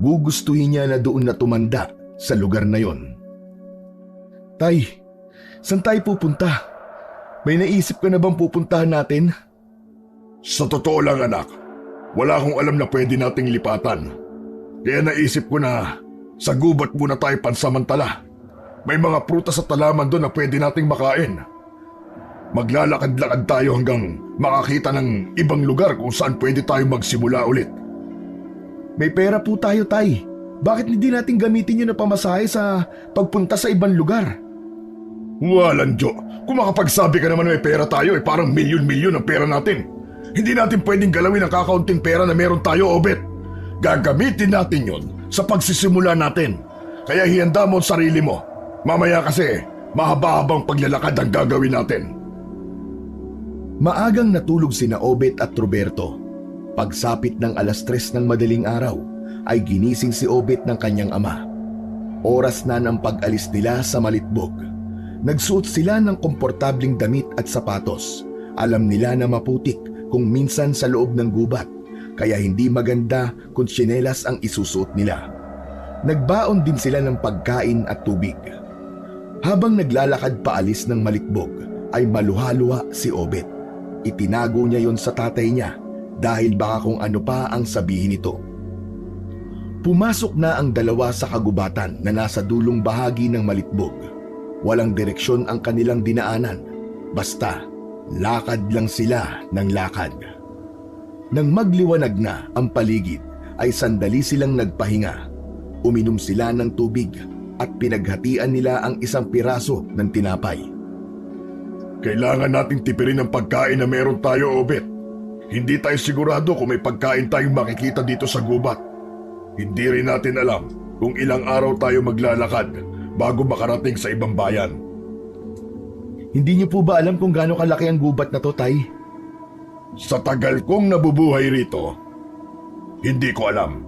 gugustuhin niya na doon na tumanda sa lugar na yon. Tay, saan tayo pupunta? May naisip ka na bang pupuntahan natin? Sa totoo lang, anak, wala akong alam na pwede nating lipatan. Kaya naisip ko na sa gubat muna tayo pansamantala. May mga prutas at talaman doon na pwede nating makain. Maglalakad-lakad tayo hanggang makakita ng ibang lugar kung saan pwede tayo magsimula ulit. May pera po tayo, tay. Bakit hindi natin gamitin yun na pamasahe sa pagpunta sa ibang lugar? Walang Jo. Kung makapagsabi ka naman may pera tayo, parang milyon-milyon ang pera natin. Hindi natin pwedeng galawin ang kakaunting pera na meron tayo, Obet. Gagamitin natin yun sa pagsisimula natin. Kaya hihanda mo ang sarili mo. Mamaya kasi, mahaba-habang paglalakad ang gagawin natin. Maagang natulog sina Obet at Roberto. Pagsapit ng 3:00 ng madaling araw, ay ginising si Obet ng kanyang ama. Oras na ng pag-alis nila sa Malitbog. Nagsuot sila ng komportabling damit at sapatos. Alam nila na maputik kung minsan sa loob ng gubat, kaya hindi maganda kung tsinelas ang isusuot nila. Nagbaon din sila ng pagkain at tubig. Habang naglalakad paalis ng Malitbog, ay maluhaluha si Obet. Itinago niya yon sa tatay niya dahil baka kung ano pa ang sabihin nito. Pumasok na ang dalawa sa kagubatan na nasa dulong bahagi ng Malitbog. Walang direksyon ang kanilang dinaanan, basta lakad lang sila ng lakad. Nang magliwanag na ang paligid ay sandali silang nagpahinga. Uminom sila ng tubig at pinaghatian nila ang isang piraso ng tinapay. Kailangan nating tipirin ang pagkain na meron tayo, Obet. Hindi tayo sigurado kung may pagkain tayong makikita dito sa gubat. Hindi rin natin alam kung ilang araw tayo maglalakad bago makarating sa ibang bayan. Hindi niyo po ba alam kung gaano kalaki ang gubat na to, Tay? Sa tagal kong nabubuhay rito, hindi ko alam.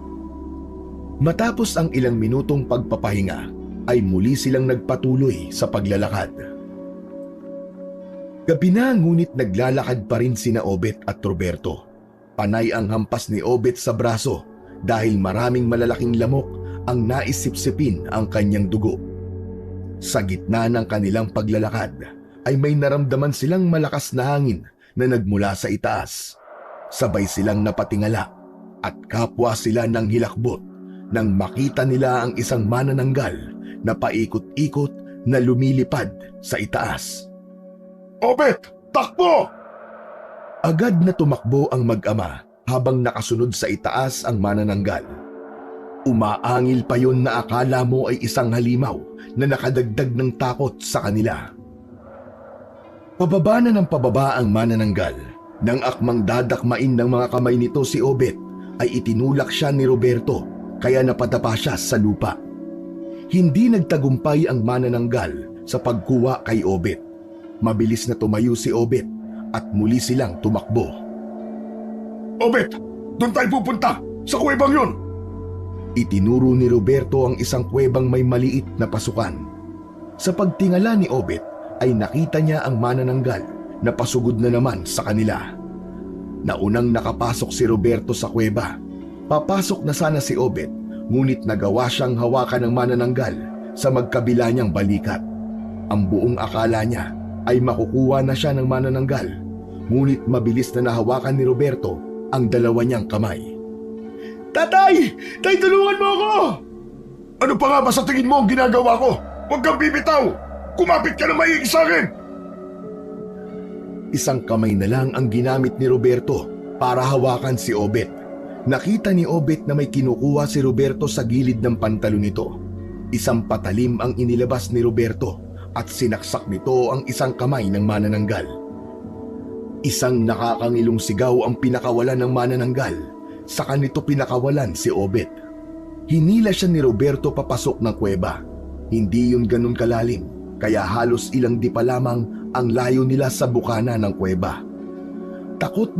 Matapos ang ilang minutong pagpapahinga, ay muli silang nagpatuloy sa paglalakad. Gabi na ngunit naglalakad pa rin sina Obet at Roberto. Panay ang hampas ni Obet sa braso dahil maraming malalaking lamok ang naisipsipin ang kanyang dugo. Sa gitna ng kanilang paglalakad ay may naramdaman silang malakas na hangin na nagmula sa itaas. Sabay silang napatingala at kapwa sila ng hilakbot nang makita nila ang isang manananggal na paikot-ikot na lumilipad sa itaas. Obet! Takbo! Agad na tumakbo ang mag-ama habang nakasunod sa itaas ang manananggal. Umaangil pa yon na akala mo ay isang halimaw na nakadagdag ng takot sa kanila. Pababa na ng pababa ang manananggal. Nang akmang dadakmain ng mga kamay nito si Obet, ay itinulak siya ni Roberto kaya napadapa siya sa lupa. Hindi nagtagumpay ang manananggal sa pagkuha kay Obet. Mabilis na tumayo si Obet at muli silang tumakbo. Obet! Doon tayo pupunta! Sa kuwebang yun! Itinuro ni Roberto ang isang kuwebang may maliit na pasukan. Sa pagtingala ni Obet ay nakita niya ang manananggal na pasugod na naman sa kanila. Naunang nakapasok si Roberto sa kuweba. Papasok na sana si Obet, ngunit nagawa siyang hawakan ng manananggal sa magkabila niyang balikat. Ang buong akala niya ay makukuha na siya ng manananggal, ngunit mabilis na nahawakan ni Roberto ang dalawa niyang kamay. Tatay! Tay, tulungan mo ako! Ano pa nga ba sa tingin mo ang ginagawa ko? Huwag kang bibitaw! Kumapit ka na maigi sa akin! Isang kamay na lang ang ginamit ni Roberto para hawakan si Obet. Nakita ni Obet na may kinukuha si Roberto sa gilid ng pantalon nito. Isang patalim ang inilabas ni Roberto at sinaksak nito ang isang kamay ng manananggal. Isang nakakangilong sigaw ang pinakawalan ng manananggal. Saka nito pinakawalan si Obet. Hinila siya ni Roberto papasok ng kuweba. Hindi yun ganun kalalim, kaya halos ilang dipa lamang ang layo nila sa bukana ng kuweba. Takot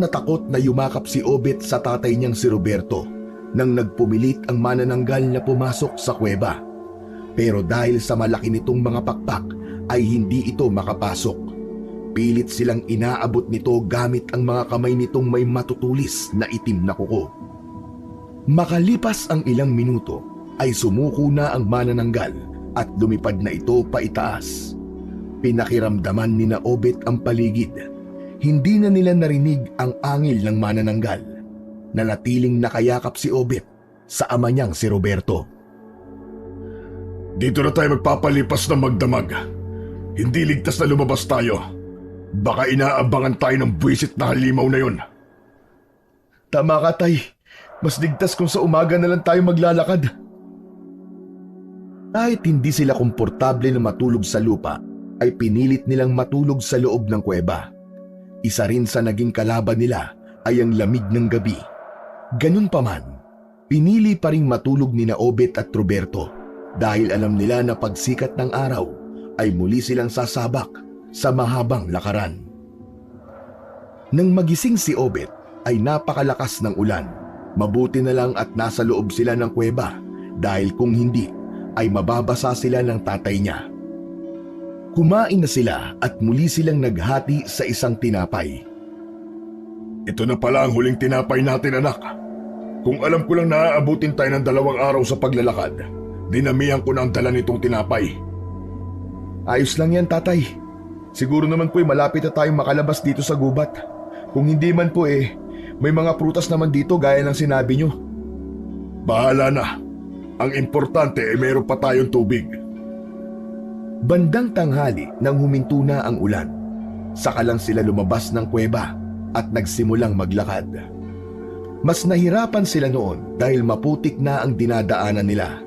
na yumakap si Obet sa tatay niyang si Roberto nang nagpumilit ang manananggal na pumasok sa kuweba. Pero dahil sa malaki nitong mga pakpak ay hindi ito makapasok. Pilit silang inaabot nito gamit ang mga kamay nitong may matutulis na itim na kuko. Makalipas ang ilang minuto ay sumuko na ang manananggal at lumipad na ito paitaas. Pinakiramdaman ni na Obet ang paligid. Hindi na nila narinig ang angil ng manananggal. Nanatiling nakayakap si Obet sa ama niyang si Roberto. Dito na tayo magpapalipas ng magdamag. Hindi ligtas na lumabas tayo. Baka inaabangan tayo ng buwisit na halimaw na yun. Tama ka, Tay. Mas ligtas kung sa umaga na lang tayo maglalakad. Kahit hindi sila komportable na matulog sa lupa, ay pinilit nilang matulog sa loob ng kuweba. Isa rin sa naging kalaban nila ay ang lamig ng gabi. Ganun pa man, pinili pa ring matulog ni na Obet at Roberto dahil alam nila na pagsikat ng araw ay muli silang sasabak sa mahabang lakaran. Nang magising si Obet ay napakalakas ng ulan. Mabuti na lang at nasa loob sila ng kuweba dahil kung hindi ay mababasa sila ng tatay niya. Kumain na sila at muli silang naghati sa isang tinapay. Ito na pala ang huling tinapay natin, anak. Kung alam ko lang na aabutin tayo ng 2 araw sa paglalakad, dinamihan ko na ang dala nitong tinapay. Ayos lang yan, tatay. Siguro naman po malapit na tayong makalabas dito sa gubat. Kung hindi man po may mga prutas naman dito gaya ng sinabi nyo. Bahala na. Ang importante meron pa tayong tubig. Bandang tanghali nang huminto na ang ulan, saka lang sila lumabas ng kuweba at nagsimulang maglakad. Mas nahirapan sila noon dahil maputik na ang dinadaanan nila.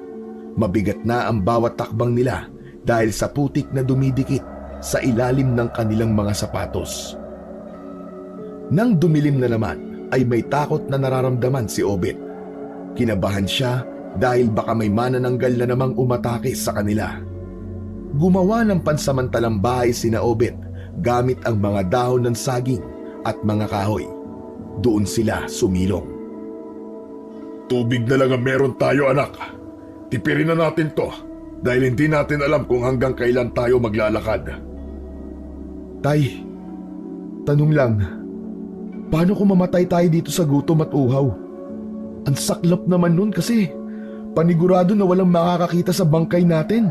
Mabigat na ang bawat takbang nila dahil sa putik na dumidikit sa ilalim ng kanilang mga sapatos. Nang dumilim na naman ay may takot na nararamdaman si Obet. Kinabahan siya dahil baka may manananggal na namang umatake sa kanila. Gumawa ng pansamantalang bahay sina Obet gamit ang mga dahon ng saging at mga kahoy. Doon sila sumilong. Tubig na lang ang meron tayo, anak. Tipirin na natin to dahil hindi natin alam kung hanggang kailan tayo maglalakad. Tay, tanong lang, paano kung mamatay tayo dito sa gutom at uhaw? Ang saklap naman nun kasi panigurado na walang makakakita sa bangkay natin.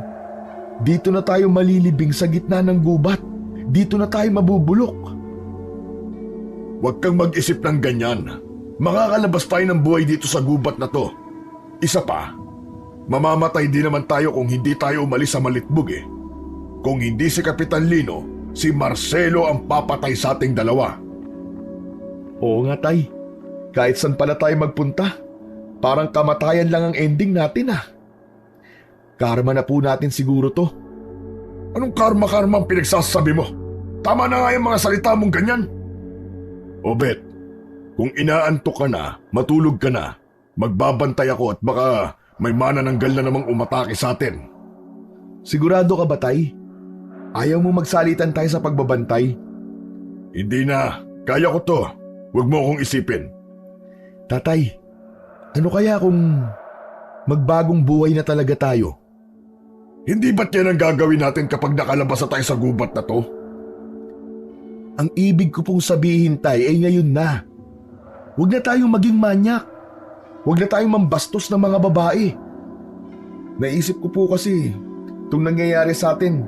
Dito na tayo malilibing sa gitna ng gubat. Dito na tayo mabubulok. Huwag kang mag-isip ng ganyan. Makakalabas tayo ng buhay dito sa gubat na to. Isa pa, mamamatay din naman tayo kung hindi tayo umalis sa Malitbog eh. Kung hindi si Kapitan Lino, si Marcelo ang papatay sa ating dalawa. Oo nga, tay. Kahit saan pala tayo magpunta, parang kamatayan lang ang ending natin ah. Karma na po natin siguro to. Anong karma-karma ang pinagsasabi mo? Tama na nga yung mga salita mong ganyan. Obet, kung inaantok ka na, matulog ka na, magbabantay ako at baka may manananggal na namang umatake sa atin. Sigurado ka ba, tay? Ayaw mo magsalitan tayo sa pagbabantay? Hindi na, kaya ko to. Huwag mo akong isipin. Tatay, ano kaya kung magbagong buhay na talaga tayo? Hindi ba't yan ang gagawin natin kapag nakalabas na tayo sa gubat na to? Ang ibig ko pong sabihin, tay, ay ngayon na. Huwag na tayong maging manyak. Huwag na tayong mambastos ng mga babae. Naisip ko po kasi, itong nangyayari sa atin,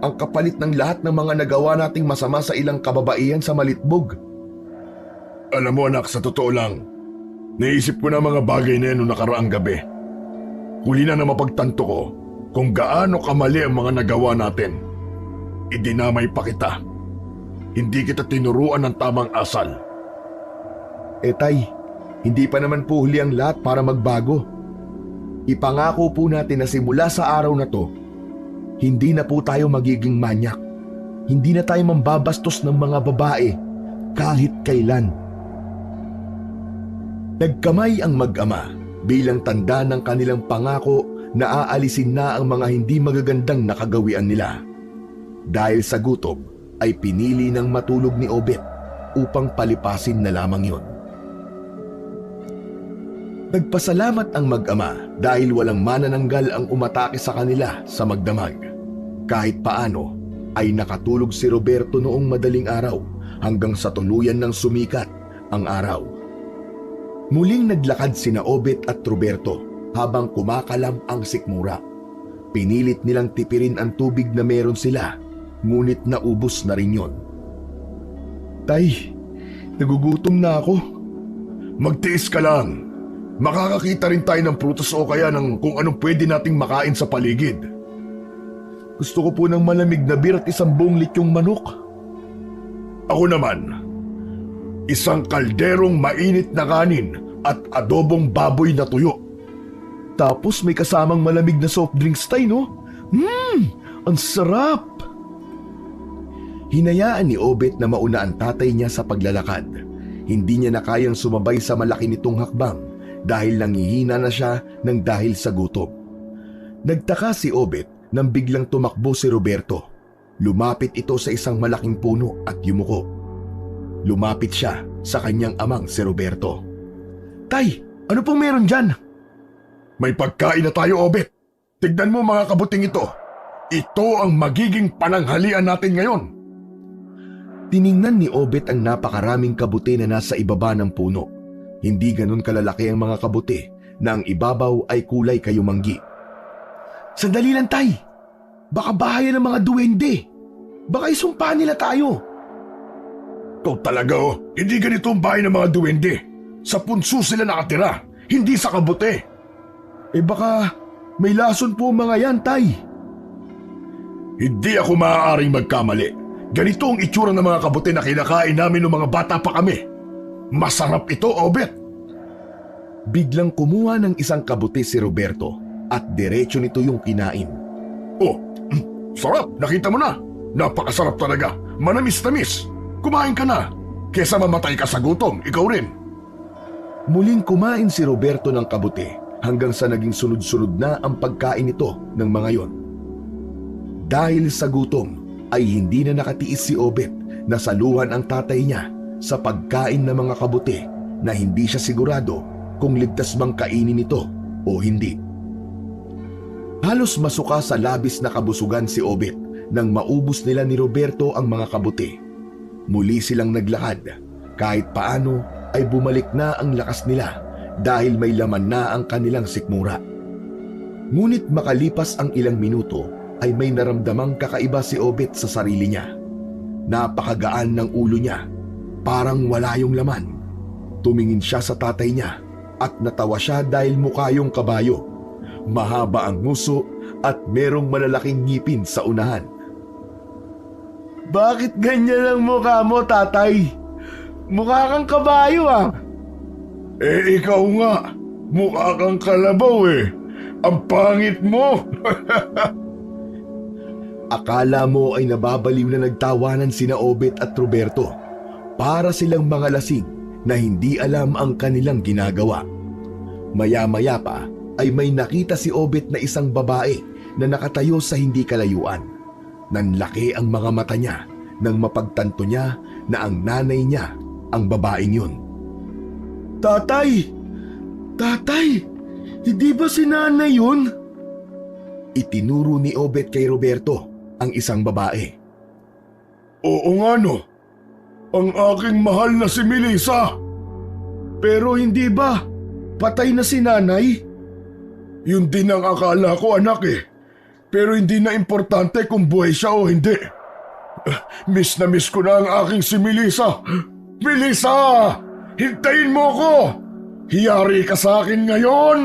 ang kapalit ng lahat ng mga nagawa nating masama sa ilang kababaihan sa Malitbog. Alam mo anak, sa totoo lang, naisip ko na mga bagay na yan noong nakaraang gabi. Huli na mapagtanto ko kung gaano kamali ang mga nagawa natin. Idinamay pa kita. Hindi kita tinuruan ng tamang asal. Tay, hindi pa naman po huli ang lahat para magbago. Ipangako po natin na simula sa araw na to, hindi na po tayo magiging manyak. Hindi na tayo mambabastos ng mga babae kahit kailan. Nagkamay ang mag-ama bilang tanda ng kanilang pangako na aalisin na ang mga hindi magagandang nakagawian nila. Dahil sa gutom ay pinili ng matulog ni Obet upang palipasin na lamang yon. Nagpasalamat ang mag-ama dahil walang manananggal ang umatake sa kanila sa magdamag. Kahit paano ay nakatulog si Roberto noong madaling araw hanggang sa tuluyan ng sumikat ang araw. Muling naglakad sina Obet at Roberto habang kumakalam ang sikmura. Pinilit nilang tipirin ang tubig na meron sila, ngunit naubos na rin yon. Tay, nagugutom na ako. Magtiis ka lang. Makakakita rin tayo ng prutas o kaya ng kung anong pwede nating makain sa paligid. Gusto ko po ng malamig na beer at isang buong lityong manok. Ako naman, isang kalderong mainit na kanin at adobong baboy na tuyo. Tapos may kasamang malamig na soft drinks tayo, no? Ang sarap! Hinayaan ni Obet na mauna ang tatay niya sa paglalakad. Hindi niya na kayang sumabay sa malaki nitong hakbang dahil nangihina na siya ng dahil sa gutom. Nagtaka si Obet nang biglang tumakbo si Roberto. Lumapit ito sa isang malaking puno at yumuko. Lumapit siya sa kanyang amang si Roberto. Tay, ano pong meron dyan? May pagkain na tayo, Obet. Tignan mo mga kabuting ito. Ito ang magiging pananghalian natin ngayon. Tiningnan ni Obet ang napakaraming kabuti na nasa ibaba ng puno. Hindi ganun kalalaki ang mga kabuti na ang ibabaw ay kulay kayumanggi. Sandali lang, tay. Baka bahayan ng mga duwende. Baka isumpa nila tayo. Ikaw talaga hindi ganito ang bahay ng mga duwende. Sa punso sila nakatira, hindi sa kabute. Baka may lason po mga yan, Tay. Hindi ako maaaring magkamali. Ganito ang itsura ng mga kabute na kinakain namin ng mga bata pa kami. Masarap ito, Obet. Biglang kumuha ng isang kabute si Roberto at diretso nito yung kinain. Oh, sarap. Nakita mo na. Napakasarap talaga. Manamis-tamis. Kumain ka na. Kesa mamatay ka sa gutom, ikaw rin. Muling kumain si Roberto ng kabute hanggang sa naging sunod-sunod na ang pagkain nito ng mga yon. Dahil sa gutom ay hindi na nakatiis si Obet na saluhan ang tatay niya sa pagkain ng mga kabute na hindi siya sigurado kung ligtas bang kainin ito o hindi. Halos masuka sa labis na kabusugan si Obet nang maubos nila ni Roberto ang mga kabute. Muli silang naglakad. Kahit paano ay bumalik na ang lakas nila dahil may laman na ang kanilang sikmura. Ngunit makalipas ang ilang minuto ay may naramdamang kakaiba si Obet sa sarili niya. Napakagaan ng ulo niya, parang wala yung laman. Tumingin siya sa tatay niya at natawa siya dahil mukha yung kabayo. Mahaba ang nguso at merong malalaking ngipin sa unahan. Bakit ganyan ang mukha mo, tatay? Mukha kang kabayo Ikaw nga. Mukha kang kalabaw Ang pangit mo. Akala mo ay nababaliw na nagtawanan sina Obet at Roberto. Para silang mga lasing na hindi alam ang kanilang ginagawa. Maya-maya pa ay may nakita si Obet na isang babae na nakatayo sa hindi kalayuan. Nanlaki ang mga mata niya nang mapagtanto niya na ang nanay niya ang babaeng yun. Tatay! Tatay! Hindi ba si nanay yun? Itinuro ni Obet kay Roberto ang isang babae. Oo nga no. Ang aking mahal na si Melissa. Pero hindi ba? Patay na si nanay? Yun din ang akala ko, anak Pero hindi na importante kung buhay siya o hindi. Miss na miss ko na ang aking si Melissa. Melissa! Hintayin mo ko! Hiyari ka sa akin ngayon!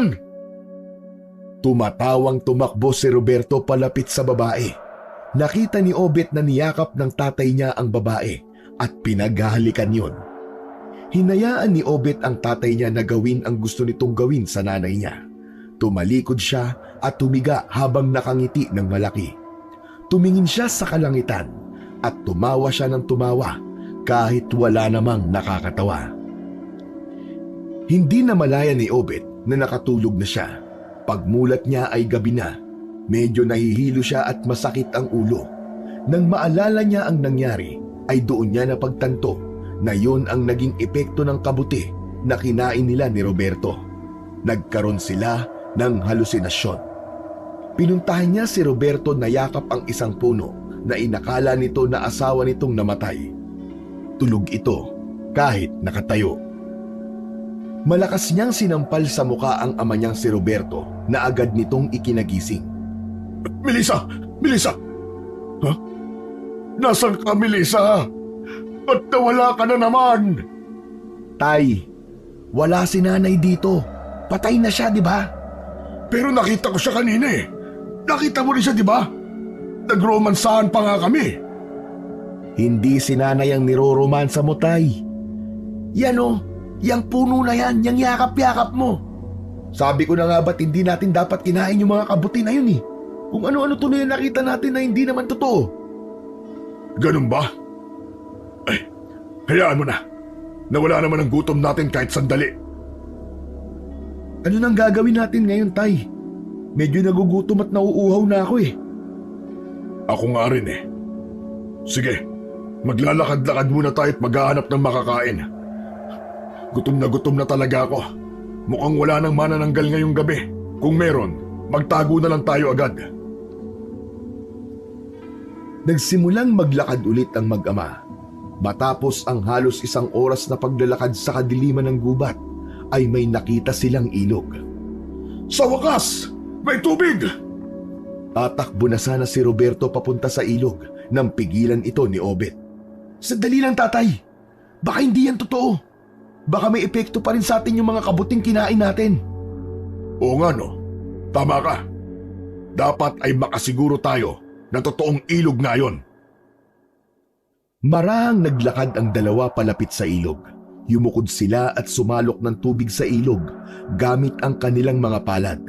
Tumatawang tumakbo si Roberto palapit sa babae. Nakita ni Obet na niyakap ng tatay niya ang babae at pinaghahalikan yon. Hinayaan ni Obet ang tatay niya na gawin ang gusto nitong gawin sa nanay niya. Tumalikod siya at tumiga habang nakangiti ng malaki. Tumingin siya sa kalangitan at tumawa siya ng tumawa kahit wala namang nakakatawa. Hindi na malaya ni Obet na nakatulog na siya. Pagmulat niya ay gabi na. Medyo nahihilo siya at masakit ang ulo. Nang maalala niya ang nangyari, ay doon niya napagtanto na yon ang naging epekto ng kabute na kinain nila ni Roberto. Nagkaroon sila ng halusinasyon. Pinuntahan niya si Roberto na yakap ang isang puno na inakala nito na asawa nitong namatay. Tulog ito kahit nakatayo. Malakas niyang sinampal sa muka ang ama niyang si Roberto na agad nitong ikinagising. Melissa! Melissa! Ha? Nasaan ka, Melissa? Ba't nawala ka na naman? Tay, wala si nanay dito. Patay na siya, di ba? Pero nakita ko siya kanina Nakita mo rin siya, di ba? Nagromansahan pa nga kami. Hindi si nanay ang niroromansa mo, Tay. Yan yang puno na yan, yang yakap-yakap mo. Sabi ko na nga ba't hindi natin dapat kinain yung mga kabuti na yun Kung ano-ano tuloy ang nakita natin na hindi naman totoo. Ganun ba? Ay, hayaan mo na. Nawala naman ang gutom natin kahit sandali. Ano nang gagawin natin ngayon, Tay? Medyo nagugutom at nauuhaw na ako Ako nga rin Sige, maglalakad-lakad muna tayo at maghahanap ng makakain. Gutom na talaga ako. Mukhang wala nang manananggal ngayong gabi. Kung meron, magtago na lang tayo agad. Nagsimulang maglakad ulit ang mag-ama. Matapos ang halos isang oras na paglalakad sa kadiliman ng gubat, ay may nakita silang ilog. Sa wakas, may tubig! Tatakbo na sana si Roberto papunta sa ilog nang pigilan ito ni Obet. Sandali lang, tatay. Baka hindi yan totoo. Baka may epekto pa rin sa atin yung mga kabuting kinain natin. Oo nga no, tama ka. Dapat ay makasiguro tayo na totoong ilog nga yon. Marahang naglakad ang dalawa palapit sa ilog. Yumukod sila at sumalok ng tubig sa ilog gamit ang kanilang mga palad.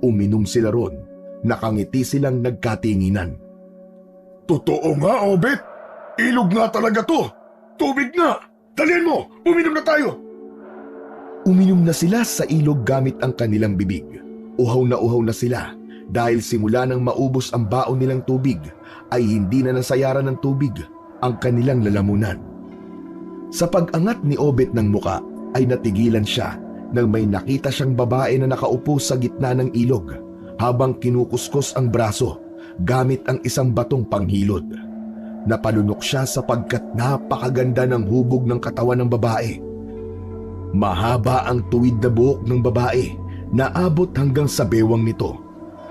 Uminom sila ron. Nakangiti silang nagkatinginan. Totoo nga, Obet. Ilog nga talaga to. Tubig nga. Dalian mo, uminom na tayo. Uminom na sila sa ilog gamit ang kanilang bibig. Uhaw na sila dahil simula nang maubos ang baon nilang tubig ay hindi na nasayaran ng tubig ang kanilang lalamunan. Sa pag-angat ni Obet ng muka ay natigilan siya nang may nakita siyang babae na nakaupo sa gitna ng ilog habang kinukuskos ang braso gamit ang isang batong panghilod. Napalunok siya sapagkat napakaganda ng hubog ng katawan ng babae. Mahaba ang tuwid na buhok ng babae na abot hanggang sa bewang nito.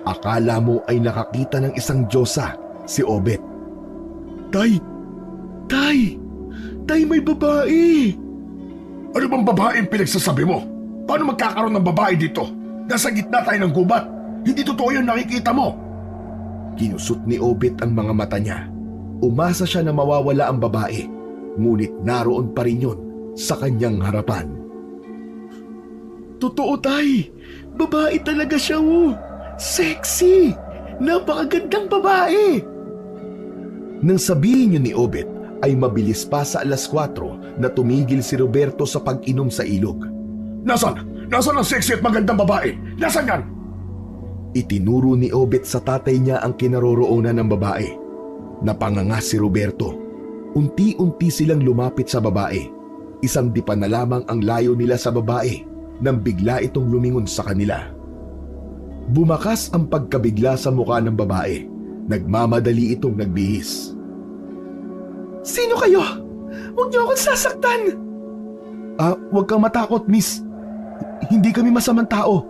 Akala mo ay nakakita ng isang diyosa, si Obet. Tay, may babae. Ano bang babaeng pinagsasabi mo? Paano magkakaroon ng babae dito? Nasa gitna tayo ng gubat. Hindi totoo yung nakikita mo. Kinusot ni Obet ang mga mata niya. Umasa siya na mawawala ang babae, ngunit naroon pa rin yun sa kanyang harapan. Totoo, tay. Babae talaga siya, oh. Sexy. Napakagandang babae. Nang sabihin niyo ni Obet, ay mabilis pa sa 4:00 na tumigil si Roberto sa pag-inom sa ilog. Nasaan ang sexy at magandang babae? Nasaan yan? Itinuro ni Obet sa tatay niya ang kinaroroonan ng babae. Napanganga si Roberto. Unti-unti silang lumapit sa babae. Isang dipa na lamang ang layo nila sa babae nang bigla itong lumingon sa kanila. Bumakas ang pagkabigla sa mukha ng babae. Nagmamadali itong nagbihis. Sino kayo? Huwag niyo akong sasaktan. Huwag kang matakot, miss. Hindi kami masamang tao.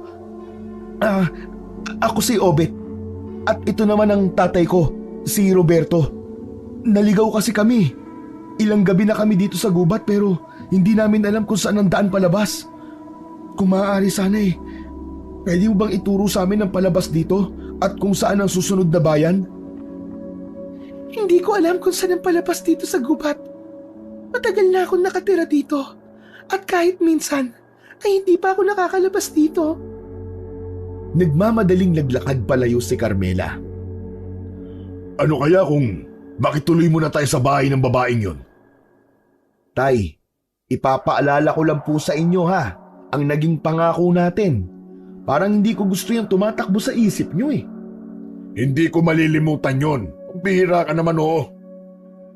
Ako si Obet. At ito naman ang tatay ko, si Roberto. Naligaw kasi kami. Ilang gabi na kami dito sa gubat pero hindi namin alam kung saan ang daan palabas. Kung maaari sana pwede mo bang ituro sa amin ang palabas dito at kung saan ang susunod na bayan? Hindi ko alam kung saan ang palabas dito sa gubat. Matagal na akong nakatira dito. At kahit minsan, ay hindi pa ako nakakalabas dito. Nagmamadaling naglakad palayo si Carmela. Ano kaya kung makituloy muna tayo sa bahay ng babaeng yon? Tay, ipapaalala ko lang po sa inyo ha, ang naging pangako natin. Parang hindi ko gusto yung tumatakbo sa isip nyo Hindi ko malilimutan yon. Bihira ka naman, oo.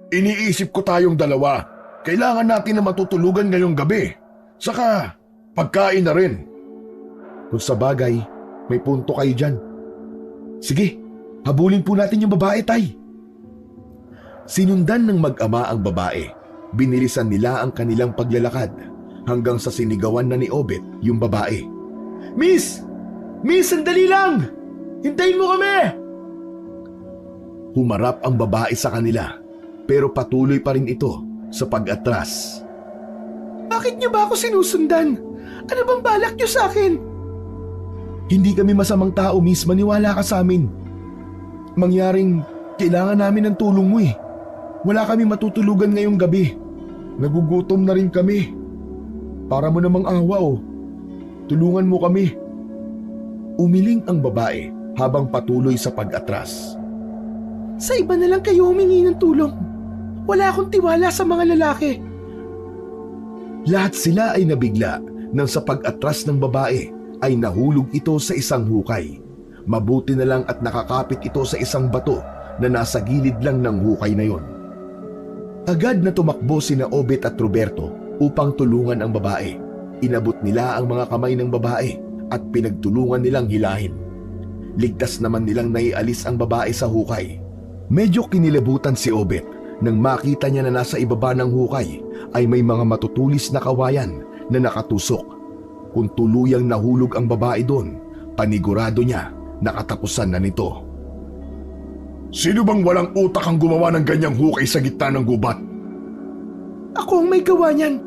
Iniisip ko tayong dalawa. Kailangan natin na matutulugan ngayong gabi. Saka, pagkain na rin. Kung sa bagay, may punto kayo dyan. Sige, habulin po natin yung babae, tay. Sinundan ng mag-ama ang babae. Binilisan nila ang kanilang paglalakad hanggang sa sinigawan na ni Obet yung babae. Miss! Miss, sandali lang! Hintayin mo kami! Humarap ang babae sa kanila pero patuloy pa rin ito sa pag-atras. Bakit niyo ba ako sinusundan? Ano bang balak niyo sa akin? Hindi kami masamang tao, miss. Maniwala ka sa amin. Mangyaring kailangan namin ng tulong mo Wala kami matutulugan ngayong gabi. Nagugutom na rin kami. Para mo namang awa Tulungan mo kami. Umiling ang babae habang patuloy sa pag-atras. Sa iba na lang kayo humingi ng tulong. Wala akong tiwala sa mga lalaki. Lahat sila ay nabigla nang sa pag-atras ng babae ay nahulog ito sa isang hukay. Mabuti na lang at nakakapit ito sa isang bato na nasa gilid lang ng hukay na yon. Agad na tumakbo sina Obet at Roberto upang tulungan ang babae. Inabot nila ang mga kamay ng babae at pinagtulungan nilang hilahin. Ligtas naman nilang naialis ang babae sa hukay. Medyo kinilabutan si Obet nang makita niya na nasa ibaba ng hukay ay may mga matutulis na kawayan na nakatusok. Kung tuluyang nahulog ang babae doon, panigurado niya na katapusan na nito. Sino bang walang utak ang gumawa ng ganyang hukay sa gitna ng gubat? Ako ang may gawa niyan.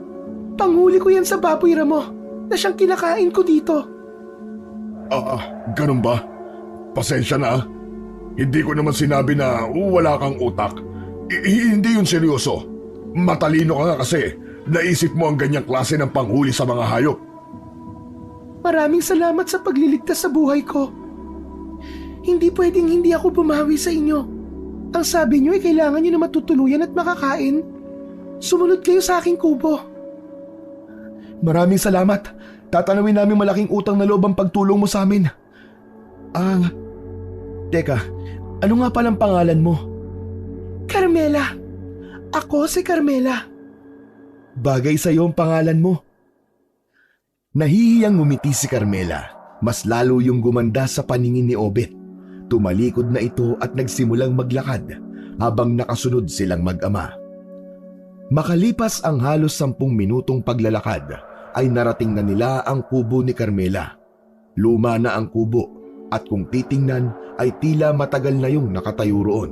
Panghuli ko yan sa baboy ramo na siyang kinakain ko dito. Ganun ba? Pasensya na. Hindi ko naman sinabi na wala kang utak. Hindi yun seryoso. Matalino ka nga kasi naisip mo ang ganyang klase ng panghuli sa mga hayop. Maraming salamat sa pagliligtas sa buhay ko. Hindi pwedeng hindi ako bumawi sa inyo. Ang sabi niyo ay kailangan niyo na matutuluyan at makakain. Sumunod kayo sa aking kubo. Maraming salamat. Tatanawin namin malaking utang na loob ang pagtulong mo sa amin. Teka, ano nga palang pangalan mo? Carmela. Ako si Carmela. Bagay sa iyo ang pangalan mo. Nahihiyang ngumiti si Carmela. Mas lalo yung gumanda sa paningin ni Obet. Tumalikod na ito at nagsimulang maglakad habang nakasunod silang mag-ama. Makalipas ang halos 10 minutong paglalakad ay narating na nila ang kubo ni Carmela. Luma na ang kubo at kung titingnan ay tila matagal na yung nakatayo roon.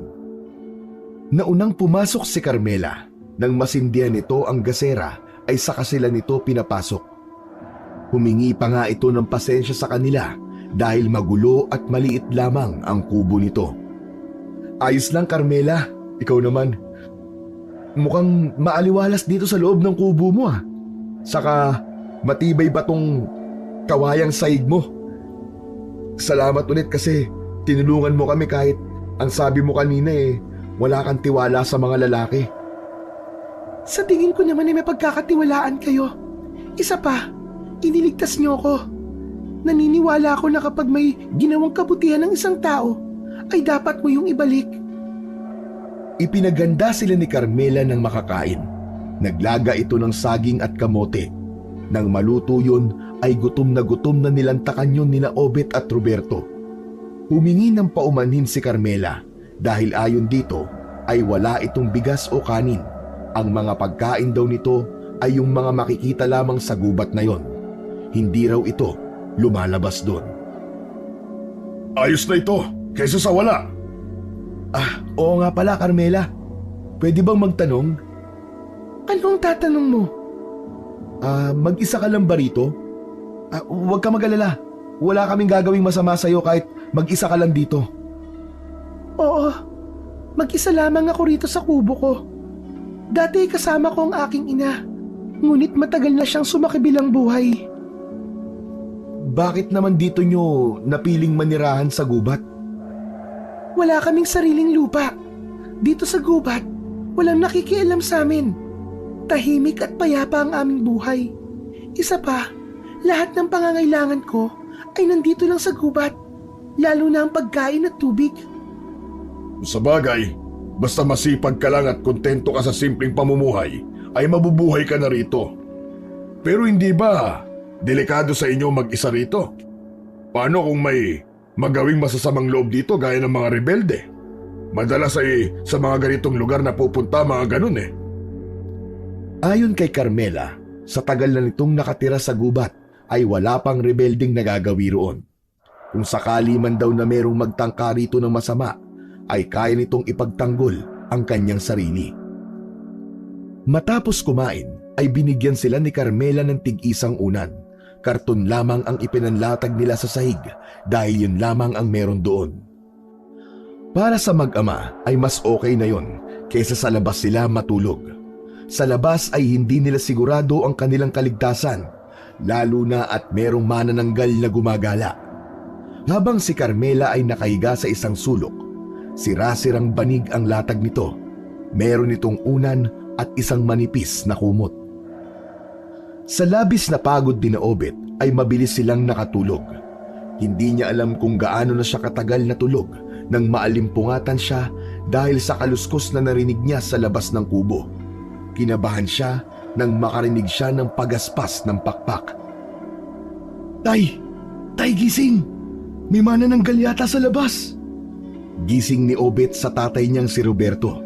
Naunang pumasok si Carmela. Nang masindihan nito ang gasera ay saka sila nito pinapasok. Humingi pa nga ito ng pasensya sa kanila dahil magulo at maliit lamang ang kubo nito. Ayos lang Carmela, ikaw naman. Mukhang maaliwalas dito sa loob ng kubo mo ah. Saka matibay ba tong kawayang sahig mo? Salamat ulit kasi tinulungan mo kami kahit ang sabi mo kanina wala kang tiwala sa mga lalaki. Sa tingin ko naman ay may pagkakatiwalaan kayo. Isa pa, iniligtas niyo ako. Naniniwala ako na kapag may ginawang kabutihan ng isang tao, ay dapat mo yung ibalik. Ipinaganda sila ni Carmela ng makakain. Naglaga ito ng saging at kamote. Nang maluto yun, ay gutom na nilantakan yun nina Obet at Roberto. Humingi ng paumanhin si Carmela dahil ayon dito ay wala itong bigas o kanin. Ang mga pagkain daw nito ay yung mga makikita lamang sa gubat na yon. Hindi raw ito lumalabas doon. Ayos na ito, kaysa sa wala. Oo nga pala Carmela. Pwede bang magtanong? Anong tatanong mo? Mag-isa ka lang ba rito? Huwag ka mag-alala. Wala kaming gagawing masama sa'yo kahit mag-isa ka lang dito. Oo, mag-isa lamang ako rito sa kubo ko. Dati kasama ko ang aking ina, ngunit matagal na siyang sumakibilang buhay. Bakit naman dito nyo napiling manirahan sa gubat? Wala kaming sariling lupa. Dito sa gubat, walang nakikialam sa amin. Tahimik at payapa ang aming buhay. Isa pa, lahat ng pangangailangan ko ay nandito lang sa gubat, lalo na ang pagkain at tubig. Sa bagay, basta masipag ka lang at kontento ka sa simpleng pamumuhay, ay mabubuhay ka na rito. Pero hindi ba delikado sa inyo mag-isa rito? Paano kung may magawing masasamang loob dito gaya ng mga rebelde? Madalas ay sa mga ganitong lugar na pupunta mga ganun eh. Ayon kay Carmela, sa tagal na nitong nakatira sa gubat ay wala pang rebelding nagagawi roon. Kung sakali man daw na merong magtangka rito ng masama, ay kaya nitong ipagtanggol ang kanyang sarili. Matapos kumain, ay binigyan sila ni Carmela ng tig-isang unan. Karton lamang ang ipinanlatag nila sa sahig dahil yun lamang ang meron doon. Para sa mag-ama ay mas okay na yon kaysa sa labas sila matulog. Sa labas ay hindi nila sigurado ang kanilang kaligtasan, lalo na at merong manananggal na gumagala. Habang si Carmela ay nakahiga sa isang sulok, sira-sirang banig ang latag nito. Meron itong unan at isang manipis na kumot. Sa labis na pagod din na Obet ay mabilis silang nakatulog. Hindi niya alam kung gaano na siya katagal na tulog nang maalimpungatan siya dahil sa kaluskos na narinig niya sa labas ng kubo. Kinabahan siya nang makarinig siya ng pagaspas ng pakpak. Tay! Tay, gising! May manananggal yata sa labas! Gising ni Obet sa tatay niyang si Roberto.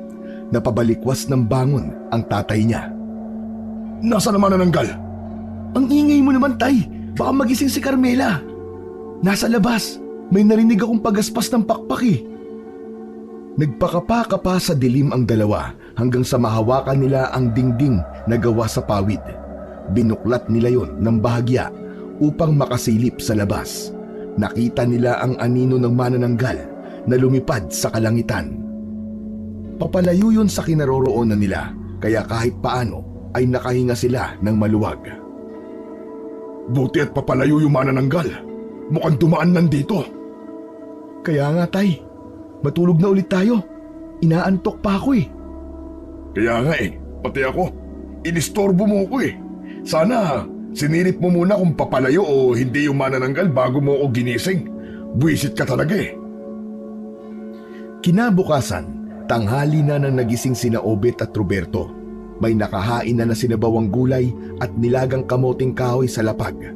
Napabalikwas ng bangon ang tatay niya. Nasa naman nananggal? Ang ingay mo naman, tay! Baka magising si Carmela! Nasa labas! May narinig akong pagaspas ng pakpak eh. Nagpakapa-kapa sa dilim ang dalawa hanggang sa mahawakan nila ang dingding na gawa sa pawid. Binuklat nila yon ng bahagya upang makasilip sa labas. Nakita nila ang anino ng manananggal na lumipad sa kalangitan. Papalayo yun sa kinaroroonan nila, kaya kahit paano ay nakahinga sila ng maluwag. Buti at papalayo yung manananggal. Mukhang dumaan nandito. Kaya nga tay, matulog na ulit tayo. Inaantok pa ako eh. Kaya nga pati ako. Inistorbo mo ko eh. Sana sinilip mo muna kung papalayo o hindi yung manananggal bago mo ako ginising. Buwisit ka talaga eh. Kinabukasan, tanghali na nang nagising sina Obet at Roberto. May nakahain na sinabawang gulay at nilagang kamoting kahoy sa lapag.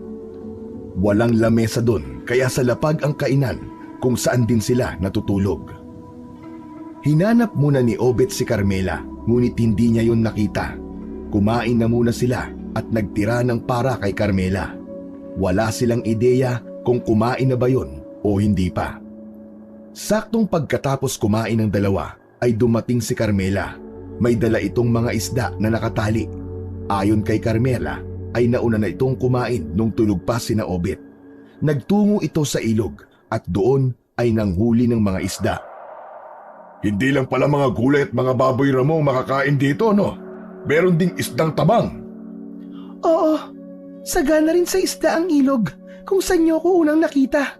Walang lamesa doon, kaya sa lapag ang kainan kung saan din sila natutulog. Hinanap muna ni Obet si Carmela, ngunit hindi niya yon nakita. Kumain na muna sila at nagtira ng para kay Carmela. Wala silang ideya kung kumain na ba yon o hindi pa. Saktong pagkatapos kumain ng dalawa ay dumating si Carmela. May dala itong mga isda na nakatali. Ayon kay Carmela ay nauna na itong kumain nung tulog pa sina Obet. Nagtungo ito sa ilog at doon ay nanghuli ng mga isda. Hindi lang pala mga gulay at mga baboy ramo makakain dito, no? Meron ding isdang tabang. Oo, sagana rin sa isda ang ilog kung saan niyo ko unang nakita.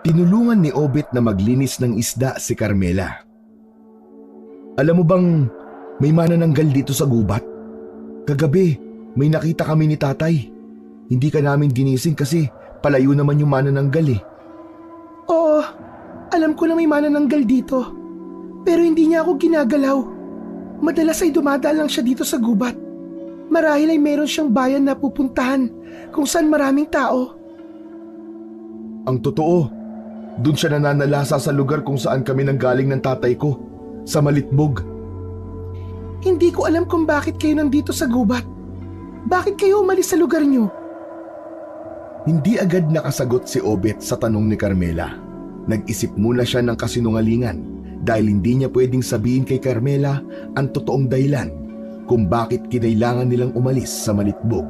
Tinulungan ni Obet na maglinis ng isda si Carmela. Alam mo bang may manananggal dito sa gubat? Kagabi, may nakita kami ni tatay. Hindi ka namin ginising kasi palayo naman yung manananggal eh. Oo, alam ko na may manananggal dito. Pero hindi niya ako ginagalaw. Madalas ay dumadaan lang siya dito sa gubat. Marahil ay meron siyang bayan na pupuntahan kung saan maraming tao. Ang totoo, dun siya nananalasa sa lugar kung saan kami nanggaling ng tatay ko, sa Malitbog. Hindi ko alam kung bakit kayo nandito sa gubat. Bakit kayo umalis sa lugar niyo? Hindi agad nakasagot si Obet sa tanong ni Carmela. Nag-isip muna siya ng kasinungalingan dahil hindi niya pwedeng sabihin kay Carmela ang totoong dahilan kung bakit kinailangan nilang umalis sa Malitbog.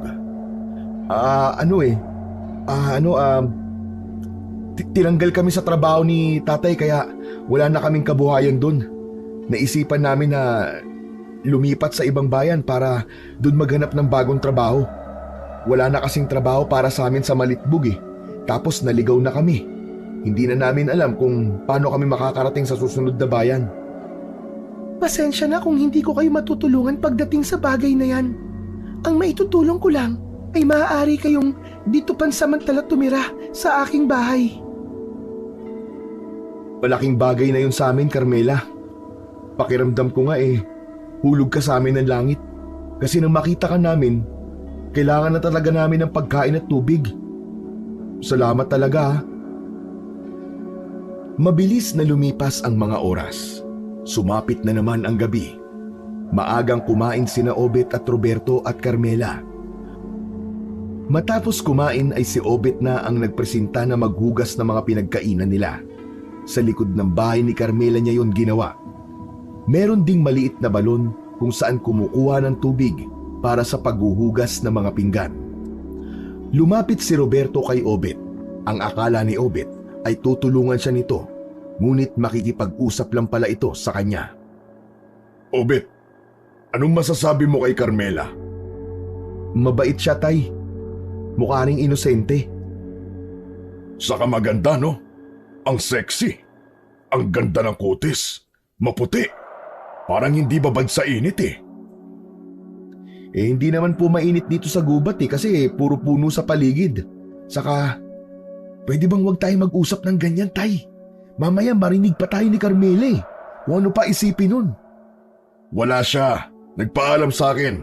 Tinanggal kami sa trabaho ni tatay kaya wala na kaming kabuhayan dun. Naisipan namin na lumipat sa ibang bayan para dun maghanap ng bagong trabaho. Wala na kasing trabaho para sa amin sa Malitbog eh. Tapos naligaw na kami. Hindi na namin alam kung paano kami makakarating sa susunod na bayan. Pasensya na kung hindi ko kayo matutulungan pagdating sa bagay na yan. Ang maitutulong ko lang ay maaari kayong dito pansamantala tumira sa aking bahay. Malaking bagay na yun sa amin, Carmela. Pakiramdam ko nga hulog ka sa amin ng langit. Kasi nang makita ka namin, kailangan na talaga namin ng pagkain at tubig. Salamat talaga ha. Mabilis na lumipas ang mga oras. Sumapit na naman ang gabi. Maagang kumain sina Obet at Roberto at Carmela. Matapos kumain ay si Obet na ang nagpresenta na maghugas ng mga pinagkainan nila. Sa likod ng bahay ni Carmela niya yon ginawa. Meron ding maliit na balon kung saan kumukuha ng tubig para sa paghuhugas ng mga pinggan. Lumapit si Roberto kay Obet. Ang akala ni Obet ay tutulungan siya nito, ngunit makikipag-usap lang pala ito sa kanya. Obet, anong masasabi mo kay Carmela? Mabait siya, tay. Mukha ring inosente. Saka maganda, no? Ang sexy. Ang ganda ng kutis. Maputi. Parang hindi babad sa init eh. Hindi naman po mainit dito sa gubat kasi puro puno sa paligid. Saka, pwede bang wag tayo mag-usap ng ganyan, tay? Mamaya marinig pa tayo ni Carmela eh. Kung ano pa isipin nun. Wala siya. Nagpaalam sa akin.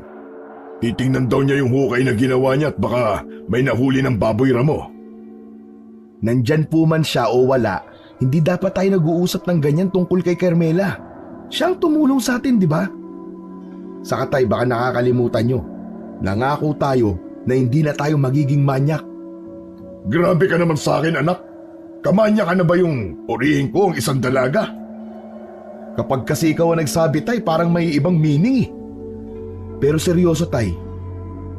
Titingnan daw niya yung hukay na ginawa niya at baka may nahuli ng baboy ramo. Nandyan po man siya o wala, hindi dapat tayo nag-uusap ng ganyan tungkol kay Carmela. Siyang tumulong sa atin, di ba? Saka tay, baka nakakalimutan nyo. Nangako tayo na hindi na tayo magiging manyak. Grabe ka naman sa akin, anak. Kamanya ka na ba yung purihin ko ang isang dalaga? Kapag kasi ikaw ang nagsabi, tay, parang may ibang meaning eh. Pero seryoso, tay,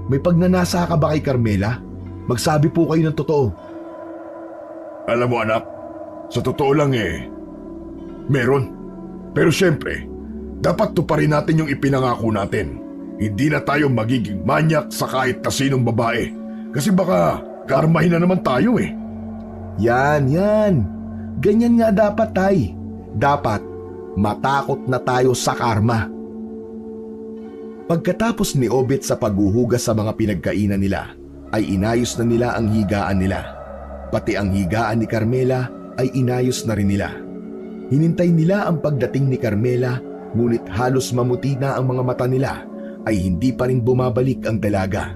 may pagnanasa ka ba kay Carmela? Magsabi po kayo ng totoo. Alam mo anak, sa totoo lang meron. Pero syempre, dapat tuparin natin yung ipinangako natin. Hindi na tayo magiging manyak sa kahit na sinong babae. Kasi baka karmahin na naman tayo eh. Yan. Ganyan nga dapat, tay. Dapat matakot na tayo sa karma. Pagkatapos ni Obet sa paghuhugas sa mga pinagkainan nila, ay inayos na nila ang higaan nila. Pati ang higaan ni Carmela ay inayos na rin nila. Hinintay nila ang pagdating ni Carmela, ngunit halos mamuti na ang mga mata nila ay hindi pa rin bumabalik ang dalaga.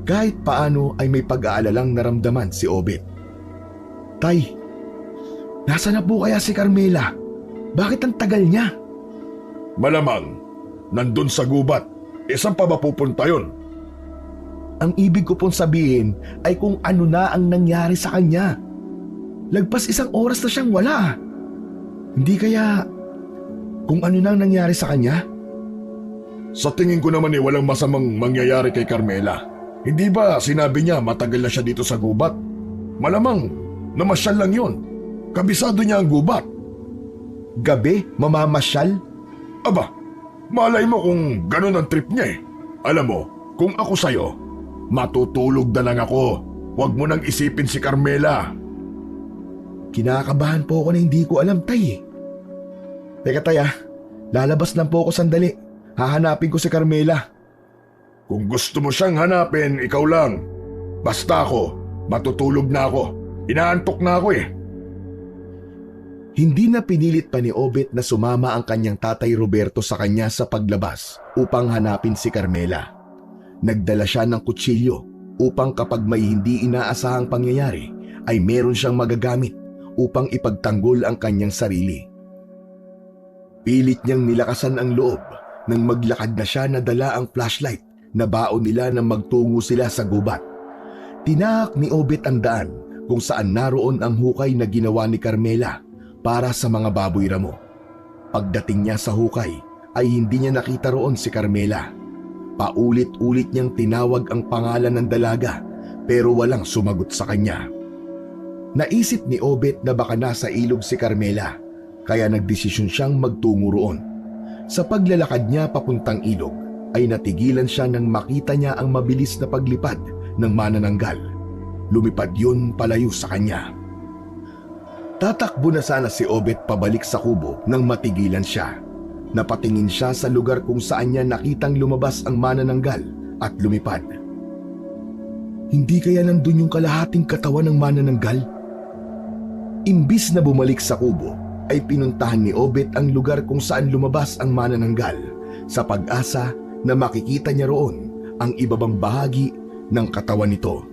Kahit paano ay may pag-aalalang naramdaman si Obet. Tay, nasa na po kaya si Carmela? Bakit ang tagal niya? Malamang, nandun sa gubat. Saan pa ba pupunta yun? Ang ibig ko pong sabihin ay kung ano na ang nangyari sa kanya. Lagpas 1 oras na siyang wala. Hindi kaya kung ano na ang nangyari sa kanya? Sa tingin ko naman walang masamang mangyayari kay Carmela. Hindi ba sinabi niya matagal na siya dito sa gubat? Malamang, namasyal lang yun. Kabisado niya ang gubat. Gabi, mamamasyal? Aba, malay mo kung ganun ang trip niya eh. Alam mo, kung ako sa'yo, matutulog na lang ako. Huwag mo nang isipin si Carmela. Kinakabahan po ako na hindi ko alam, tay. Teka, tay, lalabas lang po ako sandali. Hahanapin ko si Carmela. Kung gusto mo siyang hanapin, ikaw lang. Basta ako, matutulog na ako. Inaantok na ako eh. Hindi na pinilit pa ni Obet na sumama ang kanyang tatay Roberto sa kanya sa paglabas upang hanapin si Carmela. Nagdala siya ng kutsilyo upang kapag may hindi inaasahang pangyayari ay meron siyang magagamit upang ipagtanggol ang kanyang sarili. Pilit niyang nilakasan ang loob nang maglakad na siya na dala ang flashlight na baon nila nang magtungo sila sa gubat. Tinahak ni Obet ang daan kung saan naroon ang hukay na ginawa ni Carmela para sa mga baboy ramo. Pagdating niya sa hukay ay hindi niya nakita roon si Carmela. Paulit-ulit niyang tinawag ang pangalan ng dalaga pero walang sumagot sa kanya. Naisip ni Obet na baka nasa ilog si Carmela kaya nagdesisyon siyang magtungo roon. Sa paglalakad niya papuntang ilog ay natigilan siya nang makita niya ang mabilis na paglipad ng manananggal. Lumipad yun palayo sa kanya. Tatakbo na sana si Obet pabalik sa kubo nang matigilan siya. Napatingin siya sa lugar kung saan niya nakitang lumabas ang manananggal at lumipad. Hindi kaya nandun yung kalahating katawan ng manananggal? Imbis na bumalik sa kubo, ay pinuntahan ni Obet ang lugar kung saan lumabas ang manananggal sa pag-asa na makikita niya roon ang ibabang bahagi ng katawan nito.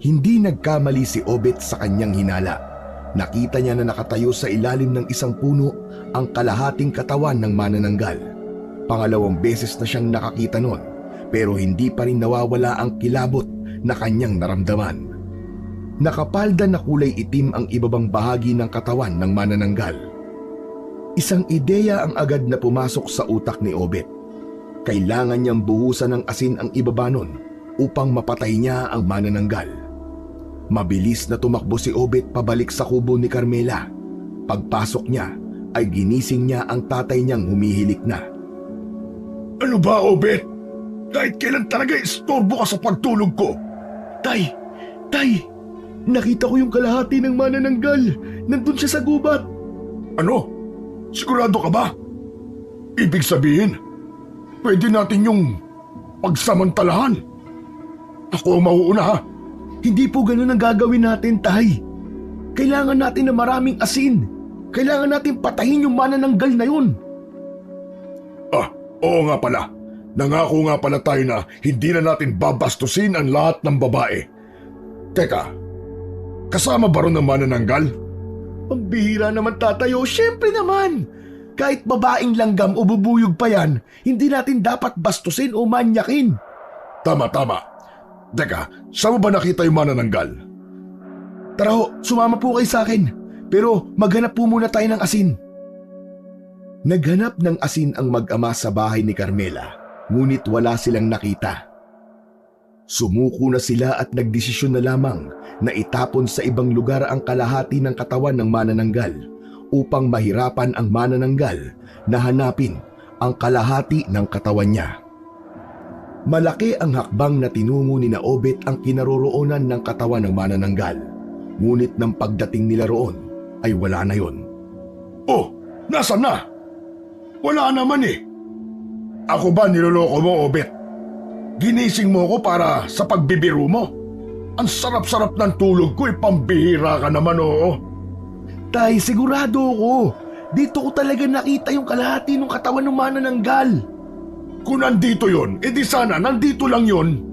Hindi nagkamali si Obet sa kanyang hinala. Nakita niya na nakatayo sa ilalim ng isang puno ang kalahating katawan ng manananggal. Pangalawang beses na siyang nakakita noon pero hindi pa rin nawawala ang kilabot na kanyang naramdaman. Nakapalda na kulay itim ang ibabang bahagi ng katawan ng manananggal. Isang ideya ang agad na pumasok sa utak ni Obet. Kailangan niyang buhusan ng asin ang ibaba nun upang mapatay niya ang manananggal. Mabilis na tumakbo si Obet pabalik sa kubo ni Carmela. Pagpasok niya ay ginising niya ang tatay niyang humihilik na. Ano ba, Obet? Kahit kailan talaga istorbo ka sa pagtulog ko. Tay! Nakita ko yung kalahati ng manananggal. Nandun siya sa gubat. Ano? Sigurado ka ba? Ibig sabihin, pwede natin yung pagsamantalahan. Ako ang mauuna ha. Hindi po ganun ang gagawin natin, tay. Kailangan natin ng maraming asin. Kailangan natin patayin yung manananggal na yun. Oo nga pala. Nangako nga pala tayo na hindi na natin babastusin ang lahat ng babae. Teka, kasama ba ron ng manananggal? Ang bihira naman, tatayo. Siyempre naman. Kahit babaeng langgam o bubuyog pa yan, hindi natin dapat bastusin o manyakin. Tama. Teka, saan mo ba nakita yung manananggal? Tara ho, sumama po kayo sa akin. Pero maghanap po muna tayo ng asin. Naghanap ng asin ang mag-ama sa bahay ni Carmela, ngunit wala silang nakita. Sumuko na sila at nagdesisyon na lamang na itapon sa ibang lugar ang kalahati ng katawan ng manananggal upang mahirapan ang manananggal na hanapin ang kalahati ng katawan niya. Malaki ang hakbang na tinungo ni Obet ang kinaroroonan ng katawan ng manananggal, ngunit nang pagdating nila roon ay wala na yon. Oh, nasan na? Wala naman eh. Ako ba niloloko mo, Obet? Ginising mo ko para sa pagbibiro mo? Ang sarap-sarap ng tulog ko, pambihira ka naman, oo. Tay, sigurado ako. Dito ko talaga nakita yung kalahati ng katawan ng manananggal. Kung nandito yon, edi sana nandito lang yon.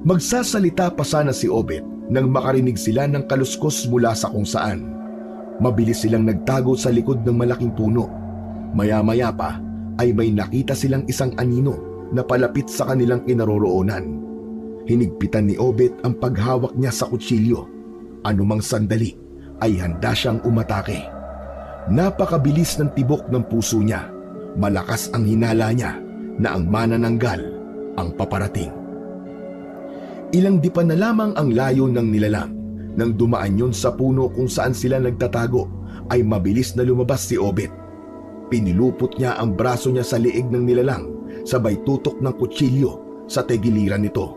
Magsasalita pa sana si Obet nang makarinig sila ng kaluskos mula sa kung saan. Mabilis silang nagtago sa likod ng malaking puno. Maya-maya pa ay may nakita silang isang anino na palapit sa kanilang kinaroroonan. Hinigpitan ni Obet ang paghawak niya sa kutsilyo. Anumang sandali ay handa siyang umatake. Napakabilis ng tibok ng puso niya. Malakas ang hinala niya na ang manananggal ang paparating. Ilang dipa na lamang ang layo ng nilalang. Nang dumaan yon sa puno kung saan sila nagtatago, ay mabilis na lumabas si Obet. Pinilupot niya ang braso niya sa leeg ng nilalang, sabay tutok ng kutsilyo sa tegiliran nito.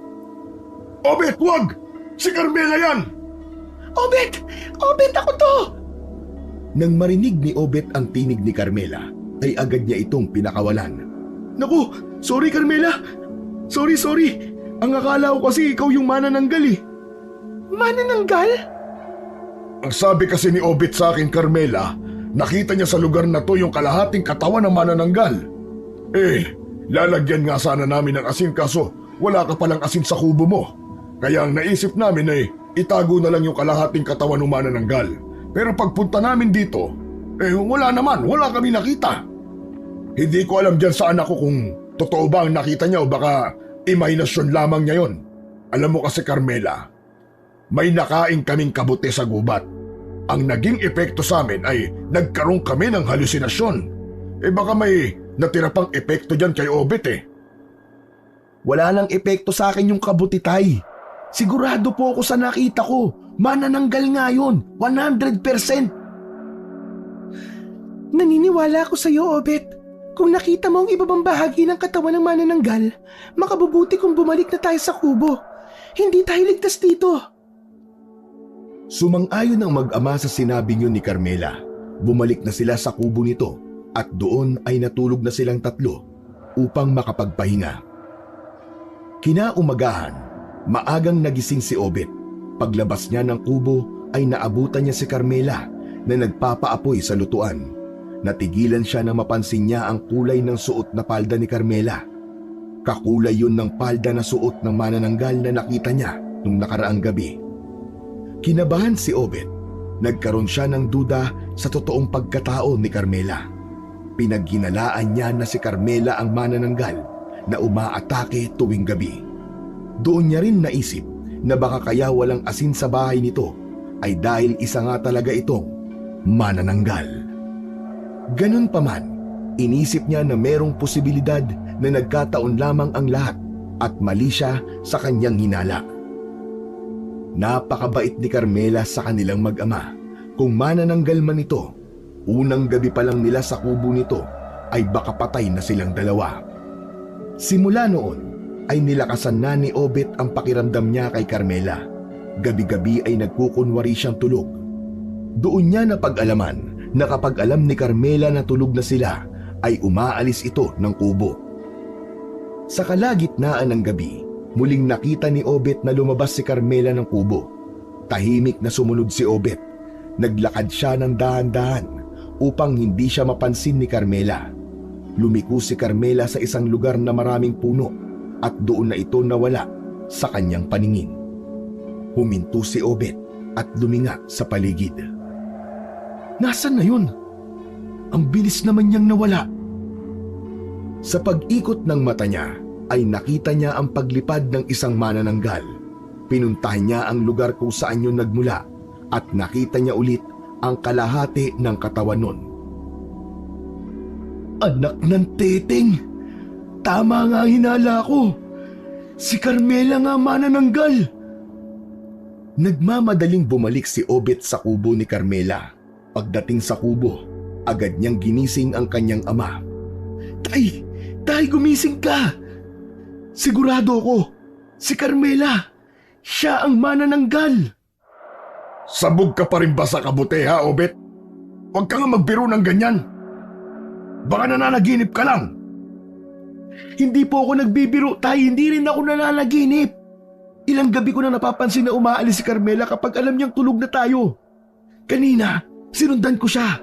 Obet, wag! Si Carmela yan! Obet! Obet, ako to! Nang marinig ni Obet ang tinig ni Carmela, ay agad niya itong pinakawalan. Naku, sorry Carmela. Sorry. Ang akala ko kasi ikaw yung manananggal eh. Manananggal? Ang sabi kasi ni Obet sa akin, Carmela, nakita niya sa lugar na to yung kalahating katawan ng manananggal. Lalagyan nga sana namin ng asin kaso wala ka palang asin sa kubo mo. Kaya ang naisip namin ay itago na lang yung kalahating katawan ng manananggal. Pero pagpunta namin dito, wala kami nakita. Hindi ko alam dyan sa anak ko kung totoo ba ang nakita niya o baka imahinasyon lamang niya yon. Alam mo kasi, Carmela, may nakain kaming kabuti sa gubat. Ang naging epekto sa amin ay nagkaroon kami ng halusinasyon. Baka may natira pang epekto dyan kay Obet eh. Wala nang epekto sa akin yung kabuti, Tay. Sigurado po ako sa nakita ko. Manananggal nga yun, 100%. Naniniwala ako sa iyo, Obet. Kung nakita mo ang ibabang bahagi ng katawan ng manananggal, makabubuti kung bumalik na tayo sa kubo. Hindi tayo ligtas dito. Sumang-ayon ang mag-ama sa sinabi niyo ni Carmela. Bumalik na sila sa kubo nito at doon ay natulog na silang tatlo upang makapagpahinga. Kinaumagahan, maagang nagising si Obet. Paglabas niya ng kubo ay naabutan niya si Carmela na nagpapaapoy sa lutuan. Natigilan siya na mapansin niya ang kulay ng suot na palda ni Carmela. Kakulay yun ng palda na suot ng manananggal na nakita niya nung nakaraang gabi. Kinabahan si Obet. Nagkaroon siya ng duda sa totoong pagkatao ni Carmela. Pinaghinalaan niya na si Carmela ang manananggal na umaatake tuwing gabi. Doon niya rin naisip na baka kaya walang asin sa bahay nito ay dahil isa nga talaga itong manananggal. Ganun pa man, inisip niya na merong posibilidad na nagkataon lamang ang lahat at mali siya sa kanyang hinala. Napakabait ni Carmela sa kanilang mag-ama. Kung manananggal man ito, unang gabi pa lang nila sa kubo nito ay baka patay na silang dalawa. Simula noon ay nilakasan na ni Obet ang pakiramdam niya kay Carmela. Gabi-gabi ay nagkukunwari siyang tulog. Doon niya napag-alaman na kapag alam ni Carmela na tulog na sila, ay umaalis ito ng kubo. Sa kalagitnaan ng gabi, muling nakita ni Obet na lumabas si Carmela ng kubo. Tahimik na sumunod si Obet. Naglakad siya ng dahan-dahan upang hindi siya mapansin ni Carmela. Lumiko si Carmela sa isang lugar na maraming puno at doon na ito nawala sa kanyang paningin. Huminto si Obet at luminga sa paligid. Nasaan na yun? Ang bilis naman niyang nawala. Sa pag-ikot ng mata niya ay nakita niya ang paglipad ng isang manananggal. Pinuntahan niya ang lugar kung saan yun nagmula at nakita niya ulit ang kalahati ng katawan nun. Anak ng teteng. Tama nga ang hinala ko. Si Carmela nga manananggal. Nagmamadaling bumalik si Obet sa kubo ni Carmela. Pagdating sa kubo, agad niyang ginising ang kanyang ama. Tay, gumising ka! Sigurado ako, si Carmela, siya ang manananggal. Sabog ka pa rin ba sa kabute ha, Obet? Huwag ka nga magbiro ng ganyan. Baka nananaginip ka lang. Hindi po ako nagbibiro, tay, hindi rin ako nananaginip. Ilang gabi ko na napapansin na umaalis si Carmela kapag alam niyang tulog na tayo. Kanina, sinundan ko siya.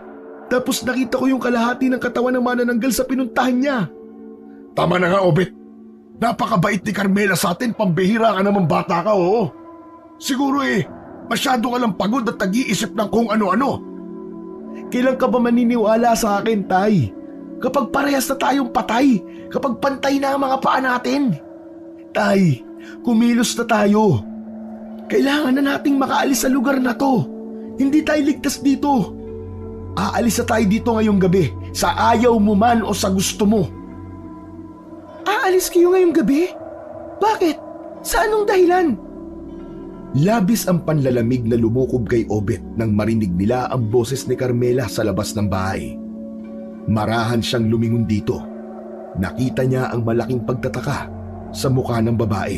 Tapos nakita ko yung kalahati ng katawan ng manananggal sa pinuntahan niya. Tama na nga, Obet. Napakabait ni Carmela sa atin, pambihira ka naman bata ka, oo. Siguro masyado ka lang pagod at nag-iisip ng kung ano-ano. Kailan ka ba maniniwala sa akin, tay? Kapag parehas na tayong patay, kapag pantay na ang mga paa natin. Tay, kumilos na tayo. Kailangan na nating makaalis sa lugar na to. Hindi tayo ligtas dito. Aalis na tayo dito ngayong gabi, sa ayaw mo man o sa gusto mo. Aalis kayo ngayong gabi? Bakit? Sa anong dahilan? Labis ang panlalamig na lumukob kay Obet nang marinig nila ang boses ni Carmela sa labas ng bahay. Marahan siyang lumingon dito. Nakita niya ang malaking pagtataka sa mukha ng babae.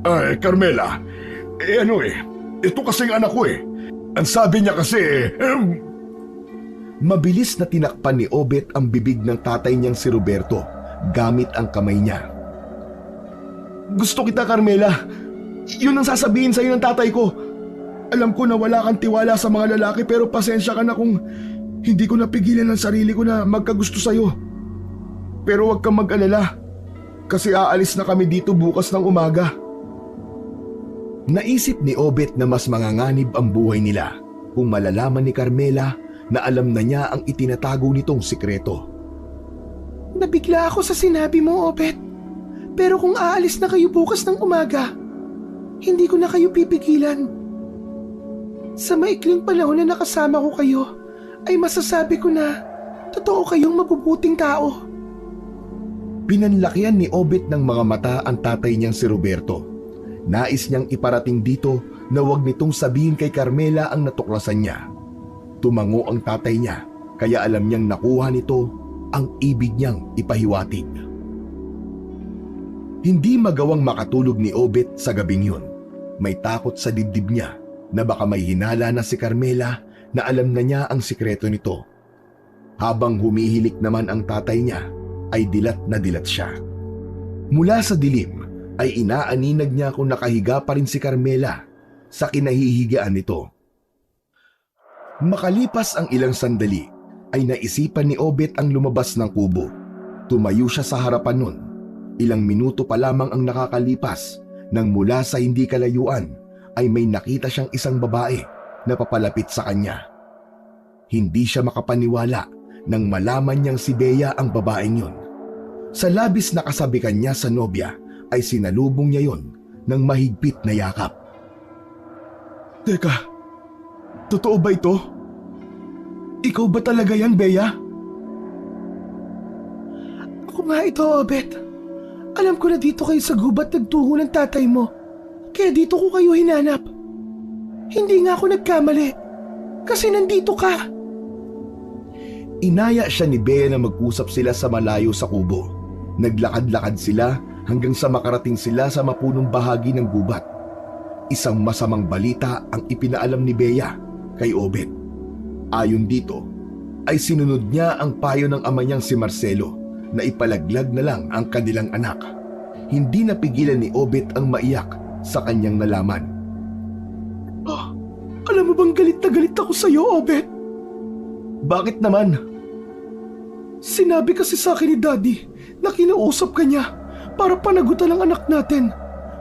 Ay, Carmela, ito kasing anak ko Ang sabi niya kasi Mabilis na tinakpan ni Obet ang bibig ng tatay niyang si Roberto gamit ang kamay niya. Gusto kita, Carmela. Yun ang sasabihin sa'yo ng tatay ko. Alam ko na wala kang tiwala sa mga lalaki pero pasensya ka na kung hindi ko napigilan ang sarili ko na magkagusto sa'yo. Pero huwag kang mag-alala kasi aalis na kami dito bukas ng umaga. Naisip ni Obet na mas manganganib ang buhay nila kung malalaman ni Carmela na alam na niya ang itinatago nitong sikreto. Nabigla ako sa sinabi mo, Obet. Pero kung aalis na kayo bukas ng umaga, hindi ko na kayo pipigilan. Sa maikling panahon na nakasama ko kayo, ay masasabi ko na totoo kayong mabubuting tao. Pinanlakihan ni Obet ng mga mata ang tatay niyang si Roberto. Nais niyang iparating dito na huwag nitong sabihin kay Carmela ang natuklasan niya. Tumango ang tatay niya kaya alam niyang nakuha nito ang ibig niyang ipahiwatig. Hindi magawang makatulog ni Obet sa gabing yun. May takot sa dibdib niya na baka may hinala na si Carmela na alam na niya ang sikreto nito. Habang humihilik naman ang tatay niya, ay dilat na dilat siya. Mula sa dilim ay inaaninag niya kung nakahiga pa rin si Carmela sa kinahihigaan nito. Makalipas ang ilang sandali ay naisipan ni Obet ang lumabas ng kubo. Tumayo siya sa harapan nun. Ilang minuto pa lamang ang nakakalipas nang mula sa hindi kalayuan ay may nakita siyang isang babae na papalapit sa kanya. Hindi siya makapaniwala nang malaman niyang si Bea ang babaeng yun. Sa labis na kasabikan niya sa nobya ay sinalubong niya yon ng mahigpit na yakap. Teka, totoo ba ito? Ikaw ba talaga yan, Bea? Ako nga ito, Obet. Alam ko na dito kayo sa gubat nagtungo ng tatay mo. Kaya dito ko kayo hinanap. Hindi nga ako nagkamali. Kasi nandito ka. Inaya siya ni Bea na mag-usap sila sa malayo sa kubo. Naglakad-lakad sila hanggang sa makarating sila sa mapunong bahagi ng gubat. Isang masamang balita ang ipinaalam ni Bea kay Obet. Ayon dito, ay sinunod niya ang payo ng ama niyang si Marcelo na ipalaglag na lang ang kanilang anak. Hindi napigilan ni Obet ang maiyak sa kanyang nalaman. Alam mo bang galit na galit ako sa iyo, Obet? Bakit naman? Sinabi kasi sa akin ni Daddy na kinausap ka niya para panagutan ang anak natin.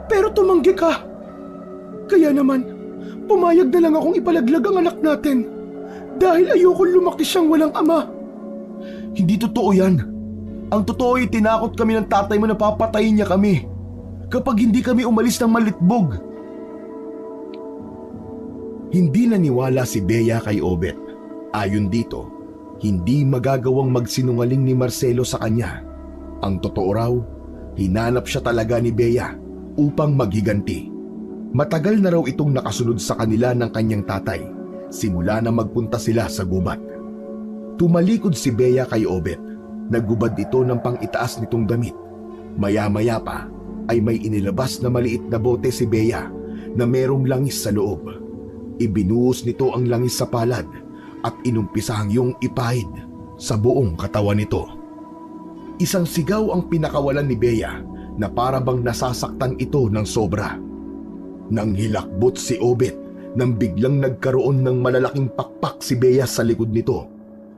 Pero tumanggi ka. Kaya naman, pumayag na lang akong ipalaglag ang anak natin dahil ayoko lumaki siyang walang ama. Hindi totoo yan. Ang totoo ay tinakot kami ng tatay mo na papatayin niya kami kapag hindi kami umalis ng Malitbog. Hindi naniwala si Bea kay Obet. Ayon dito, Hindi magagawang magsinungaling ni Marcelo sa kanya. Ang totoo raw, hinanap siya talaga ni Bea upang maghiganti. Matagal na raw itong nakasunod sa kanila ng kanyang tatay, simula na magpunta sila sa gubat. Tumalikod si Bea kay Obet. Naggubad ito ng pang-itaas nitong damit. Maya-maya pa ay may inilabas na maliit na bote si Bea na merong langis sa loob. Ibinuhos nito ang langis sa palad at inumpisahang yung ipahid sa buong katawan nito. Isang sigaw ang pinakawalan ni Bea na para bang nasasaktan ito ng sobra. Nang hilakbot si Obet nang biglang nagkaroon ng malalaking pakpak si Bea sa likod nito.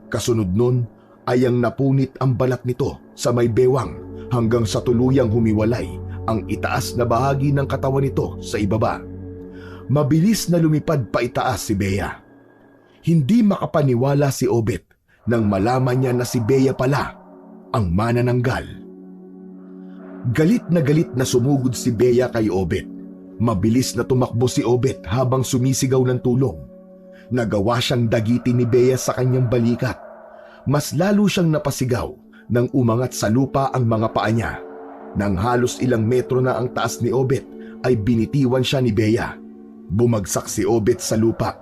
Kasunod nun ay ang napunit ang balat nito sa may bewang hanggang sa tuluyang humiwalay ang itaas na bahagi ng katawan nito sa ibaba. Mabilis na lumipad pa itaas si Bea. Hindi makapaniwala si Obet nang malaman niya na si Bea pala ang manananggal. Galit na sumugod si Bea kay Obet. Mabilis na tumakbo si Obet habang sumisigaw ng tulong. Nagawa siyang dagitin ni Bea sa kanyang balikat. Mas lalo siyang napasigaw nang umangat sa lupa ang mga paa niya. Nang halos ilang metro na ang taas ni Obet ay binitiwan siya ni Bea. Bumagsak si Obet sa lupa.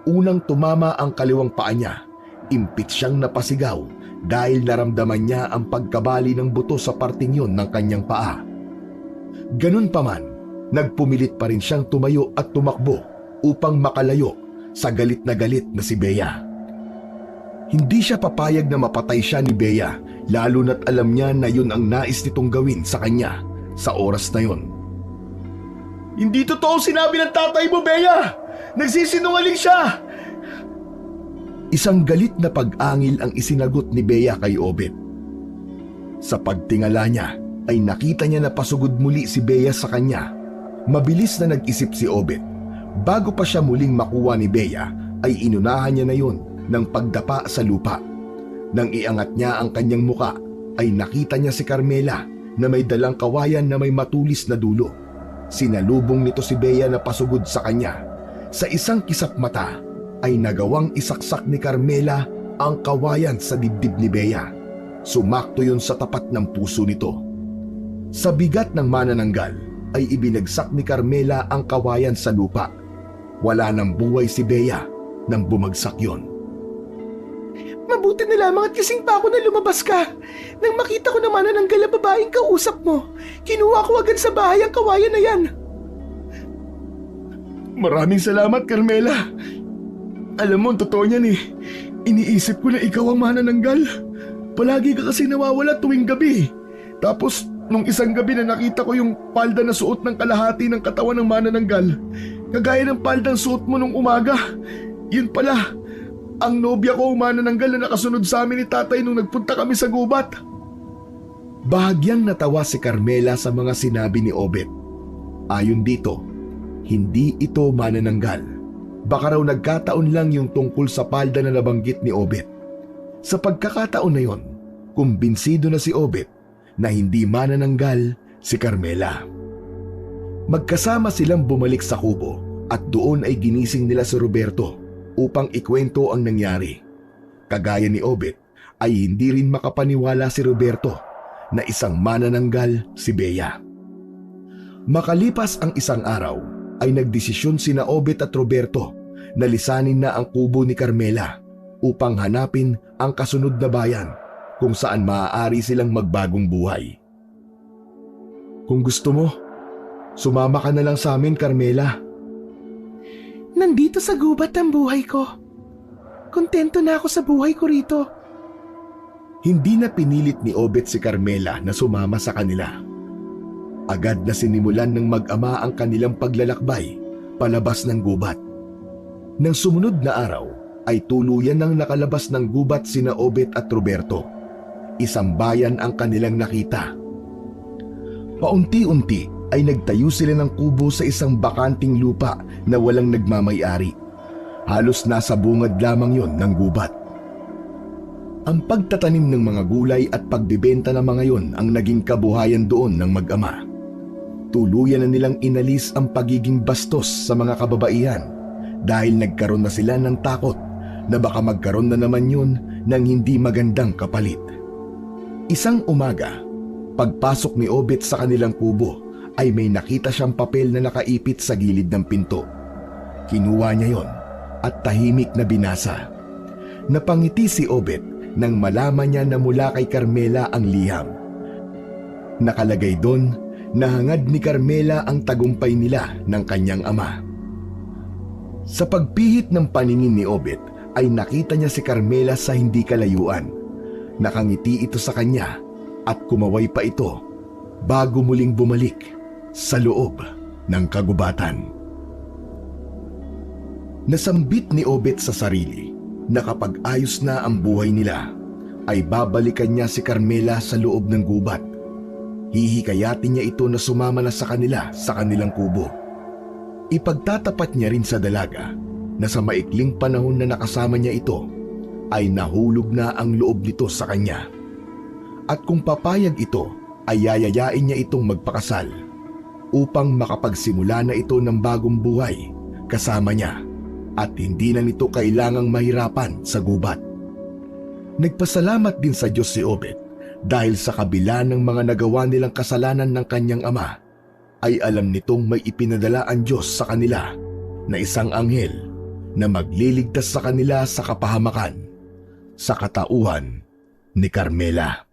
Unang tumama ang kaliwang paa niya. Impit siyang napasigaw dahil naramdaman niya ang pagkabali ng buto sa parting yon ng kanyang paa. Ganun pa man, nagpumilit pa rin siyang tumayo at tumakbo upang makalayo sa galit na si Bea. Hindi siya papayag na mapatay siya ni Bea, lalo na't alam niya na yun ang nais nitong gawin sa kanya sa oras na yun. Hindi totoo sinabi ng tatay mo, Bea! Nagsisinungaling siya! Isang galit na pag-angil ang isinagot ni Bea kay Obet. Sa pagtingala niya ay nakita niya na pasugod muli si Bea sa kanya. Mabilis na nag-isip si Obet. Bago pa siya muling makuha ni Bea ay inunahan niya na yun ng pagdapa sa lupa. Nang iangat niya ang kanyang muka ay nakita niya si Carmela na may dalang kawayan na may matulis na dulo. Sinalubong nito si Bea na pasugod sa kanya. Sa isang kisap mata ay nagawang isaksak ni Carmela ang kawayan sa dibdib ni Bea. Sumakto yun sa tapat ng puso nito. Sa bigat ng manananggal ay ibinagsak ni Carmela ang kawayan sa lupa. Wala nang buhay si Bea nang bumagsak yon. Mabuti na lamang at kasing pa ako na lumabas ka. Nang makita ko naman na nanggal ang babaeng kausap mo, kinuha ko agad sa bahay ang kawayan na yan. Maraming salamat, Carmela. Alam mo, totoo niyan eh. Iniisip ko na ikaw ang manananggal. Palagi ka kasi nawawala tuwing gabi. Tapos, nung isang gabi na nakita ko yung palda na suot ng kalahati ng katawan ng manananggal, kagaya ng paldang suot mo nung umaga, yun pala, ang nobya ko manananggal na nakasunod sa amin ni tatay nung nagpunta kami sa gubat. Bahagyang natawa si Carmela sa mga sinabi ni Obet. Ayon dito, hindi ito manananggal. Baka raw nagkataon lang yung tungkol sa palda na nabanggit ni Obet. Sa pagkakataon na yon, kumbinsido na si Obet na hindi manananggal si Carmela. Magkasama silang bumalik sa kubo at doon ay ginising nila si Roberto upang ikwento ang nangyari. Kagaya ni Obet ay hindi rin makapaniwala si Roberto na isang manananggal si Bea. Makalipas ang isang araw ay nagdesisyon sina Obet at Roberto na lisanin na ang kubo ni Carmela upang hanapin ang kasunod na bayan kung saan maaari silang magbagong buhay. Kung gusto mo, sumama ka na lang sa amin, Carmela. Nandito sa gubat ang buhay ko. Kontento na ako sa buhay ko rito. Hindi na pinilit ni Obet si Carmela na sumama sa kanila. Agad na sinimulan ng mag-ama ang kanilang paglalakbay palabas ng gubat. Nang sumunod na araw ay tuluyan nang nakalabas ng gubat sina Obet at Roberto. Isang bayan ang kanilang nakita. Paunti-unti ay nagtayo sila ng kubo sa isang bakanting lupa na walang nagmamay-ari. Halos nasa bungad lamang yon ng gubat. Ang pagtatanim ng mga gulay at pagbibenta ng mga yon ang naging kabuhayan doon ng mag-ama. Tuluyan na nilang inalis ang pagiging bastos sa mga kababaihan dahil nagkaroon na sila ng takot na baka magkaroon na naman yun ng hindi magandang kapalit. Isang umaga, pagpasok ni Obet sa kanilang kubo ay may nakita siyang papel na nakaipit sa gilid ng pinto. Kinuha niya yon at tahimik na binasa. Napangiti si Obet nang malaman niya na mula kay Carmela ang liham. Nakalagay doon na hangad ni Carmela ang tagumpay nila ng kanyang ama. Sa pagpihit ng paningin ni Obet ay nakita niya si Carmela sa hindi kalayuan. Nakangiti ito sa kanya at kumaway pa ito bago muling bumalik sa loob ng kagubatan. Nasambit ni Obet sa sarili na kapag ayos na ang buhay nila ay babalikan niya si Carmela sa loob ng gubat. Hihikayatin niya ito na sumama na sa kanila sa kanilang kubo. Ipagtatapat niya rin sa dalaga na sa maikling panahon na nakasama niya ito ay nahulog na ang loob nito sa kanya. At kung papayag ito ay yayayain niya itong magpakasal upang makapagsimula na ito ng bagong buhay kasama niya at hindi na nito kailangang mahirapan sa gubat. Nagpasalamat din sa Diyos si Obed dahil sa kabila ng mga nagawa nilang kasalanan ng kanyang ama, ay alam nitong may ipinadala ang Diyos sa kanila na isang anghel na magliligtas sa kanila sa kapahamakan, sa katauhan ni Carmela.